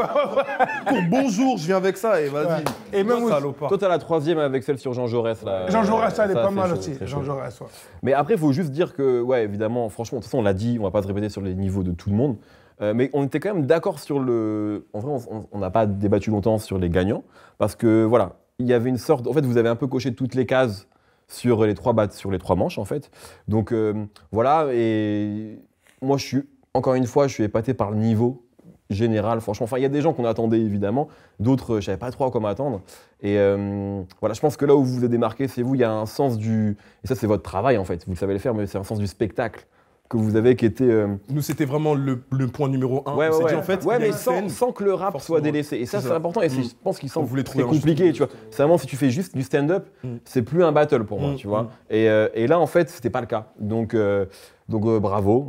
Cours, bonjour, je viens avec ça et vas-y. Ouais. Et même Toi, t'as la troisième avec celle sur Jean Jaurès. Là. Jean Jaurès, elle est Ça, pas c'est mal chaud, aussi. c'est Jean chaud. Jaurès, ouais. Mais après, il faut juste dire que, ouais, évidemment, franchement, de toute façon, on l'a dit, on va pas se répéter sur les niveaux de tout le monde. Mais on était quand même d'accord sur le... En vrai, on n'a pas débattu longtemps sur les gagnants. Parce que, voilà, il y avait une sorte... En fait, vous avez un peu coché toutes les cases sur les trois manches, en fait. Donc, voilà. Et moi, encore une fois, je suis épaté par le niveau général, franchement. Enfin, il y a des gens qu'on attendait, évidemment. D'autres, je savais pas trop à quoi m'attendre. Et voilà, je pense que là où vous vous êtes démarqué, c'est vous, il y a un sens du... Et ça, c'est votre travail, en fait. Vous le savez le faire, mais c'est un sens du spectacle que vous avez qui était... Nous, c'était vraiment le point numéro 1. Ouais, on s'est ouais, dit, en fait, ouais, il y a mais une scène, sans que le rap soit délaissé. Et ça, c'est important. Et je pense qu'il semble voulait très trouver un compliqué, juste tu vois. C'est vraiment, si tu fais juste du stand-up, c'est plus un battle pour moi, tu vois. Et là, en fait, c'était pas le cas. Donc bravo.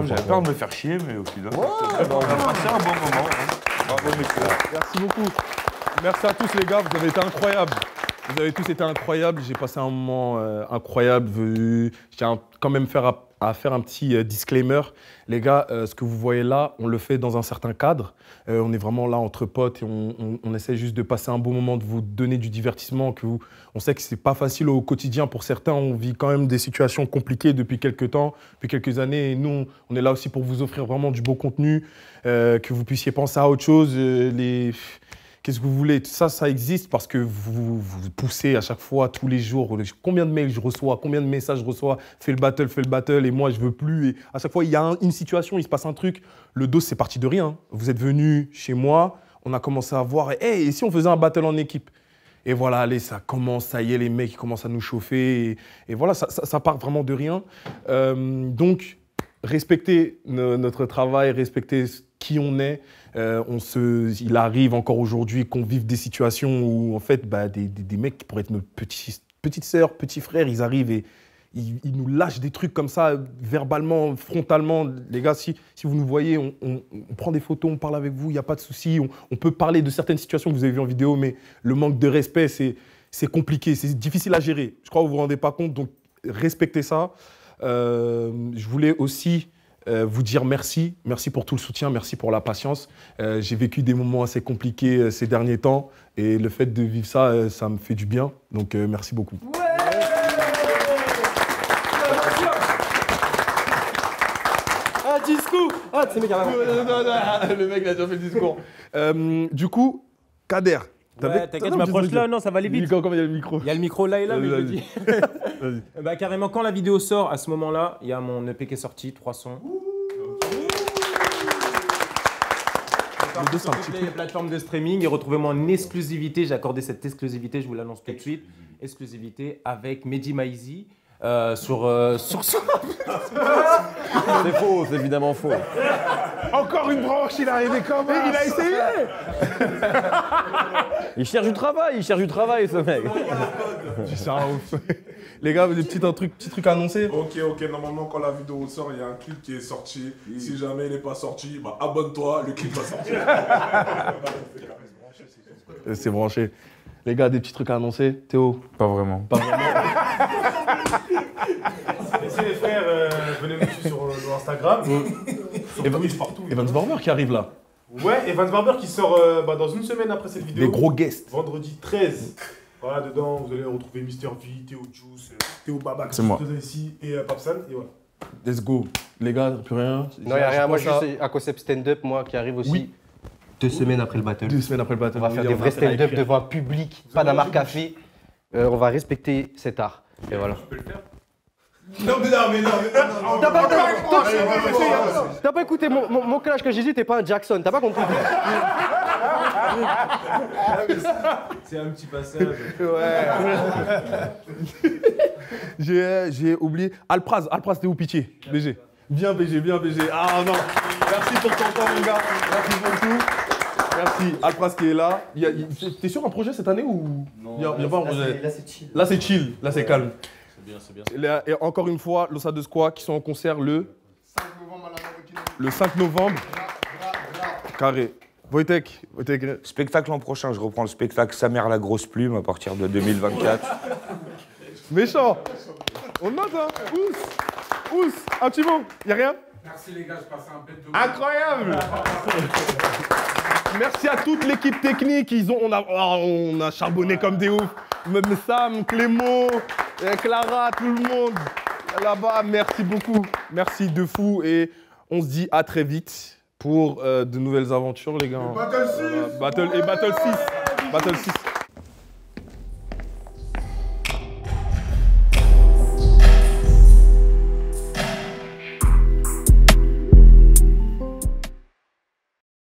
J'avais peur de me faire chier, mais au final, on a passé un bon moment. Hein. Bravo, messieurs. Merci beaucoup. Merci à tous, les gars. Vous avez été incroyables. Vous avez tous été incroyables. J'ai passé un moment incroyable. Je tiens quand même à faire un petit disclaimer. Les gars, ce que vous voyez là, on le fait dans un certain cadre. On est vraiment là entre potes et on essaie juste de passer un bon moment, de vous donner du divertissement. On sait que c'est pas facile au quotidien pour certains. On vit quand même des situations compliquées depuis quelques temps, depuis quelques années. Et nous, on est là aussi pour vous offrir vraiment du beau contenu, que vous puissiez penser à autre chose. Qu'est-ce que vous voulez? Tout ça, ça existe parce que vous poussez à chaque fois, tous les jours. Combien de mails je reçois, combien de messages je reçois? Fais le battle, et moi, je veux plus. Et à chaque fois, il y a une situation, il se passe un truc. Le dos, c'est parti de rien. Vous êtes venus chez moi, on a commencé à voir. Et si on faisait un battle en équipe? Et voilà, allez, ça commence, ça y est, les mecs, ils commencent à nous chauffer. Et voilà, ça part vraiment de rien. Donc, respectez notre travail, respectez qui on est. Il arrive encore aujourd'hui qu'on vive des situations où, en fait, des mecs qui pourraient être nos petites sœurs, petits frères, ils arrivent et ils nous lâchent des trucs comme ça, verbalement, frontalement. Les gars, si vous nous voyez, on prend des photos, on parle avec vous, il n'y a pas de souci. On peut parler de certaines situations que vous avez vues en vidéo, mais le manque de respect, c'est compliqué, c'est difficile à gérer. Je crois que vous ne vous rendez pas compte, donc respectez ça. Je voulais aussi... vous dire merci pour tout le soutien, merci pour la patience. J'ai vécu des moments assez compliqués ces derniers temps et le fait de vivre ça, ça me fait du bien. Donc merci beaucoup. Ah, discours! Ah, c'est le mec qui a Le mec, il a déjà fait le discours. Du coup, Kader. Ouais, t'inquiète, je m'approche là, non, ça va aller vite. Comment il y a le micro? Il y a le micro là et là, mais je le Vas-y. dis. Bah, carrément, quand la vidéo sort, à ce moment-là, il y a mon EP qui est sorti, 3 sons. Sur toutes les plateformes de streaming et retrouvez-moi en exclusivité. J'ai accordé cette exclusivité, je vous l'annonce tout de suite. Exclusivité avec Mehdi Maizi sur. C'est faux, c'est évidemment faux. Encore une branche, il est arrivé comme ça. Il a essayé. Il cherche du travail, ce mec. C'est un ouf. Les gars, des petits trucs à annoncer? Ok, normalement quand la vidéo sort, il y a un clip qui est sorti. Si jamais il n'est pas sorti, bah abonne-toi, le clip va sortir. C'est branché. Les gars, des petits trucs à annoncer? Théo? Pas vraiment. Pas vraiment. Si les frères, venez me suivre sur Instagram. Sur Twitch, partout. Evans Barber qui arrive là. Ouais, Evans Barber qui sort dans une semaine après cette vidéo. Des gros guests. Vendredi 13. Voilà, dedans, vous allez retrouver Mr. V, Théo Juice, Théo Baba, C'est moi. ici, et Papsan, et voilà. Let's go. Les gars, plus rien? Non, il n'y a rien. Moi, juste un concept stand-up, moi, qui arrive aussi. Oui. 2 semaines après le battle. 2 semaines après le battle. On va faire des vrais stand-up devant un public, pas d'un bar café. On va respecter cet art. Et voilà. Non, mais non. T'as pas écouté mon clash que j'ai dit, t'es pas un Jackson, t'as pas compris. C'est un petit passage. Ouais. J'ai oublié. Alpraz, t'es où, pitié? BG. Viens, BG. Ah non. Merci pour ton temps, mon gars. Merci pour tout. Merci. Alpraz qui est là. T'es sur un projet cette année ou? Non, y a pas un projet. Là, c'est chill. Là, c'est chill. Là, c'est calme. C'est bien. Et encore une fois, l'Ossa de Squad qui sont en concert le 5 novembre. Carré. Wojtek. Spectacle l'an prochain, je reprends le spectacle Sa mère la grosse plume à partir de 2024. Méchant. On note, hein. Ous. Un petit mot. Y'a rien? Merci les gars, je passe un bête de... Incroyable. Merci à toute l'équipe technique. On a charbonné comme des oufs. Même Sam, Clément, Clara, tout le monde. Là-bas, merci beaucoup. Merci de fou. Et on se dit à très vite pour de nouvelles aventures, les gars. Battle 6. Battle 6.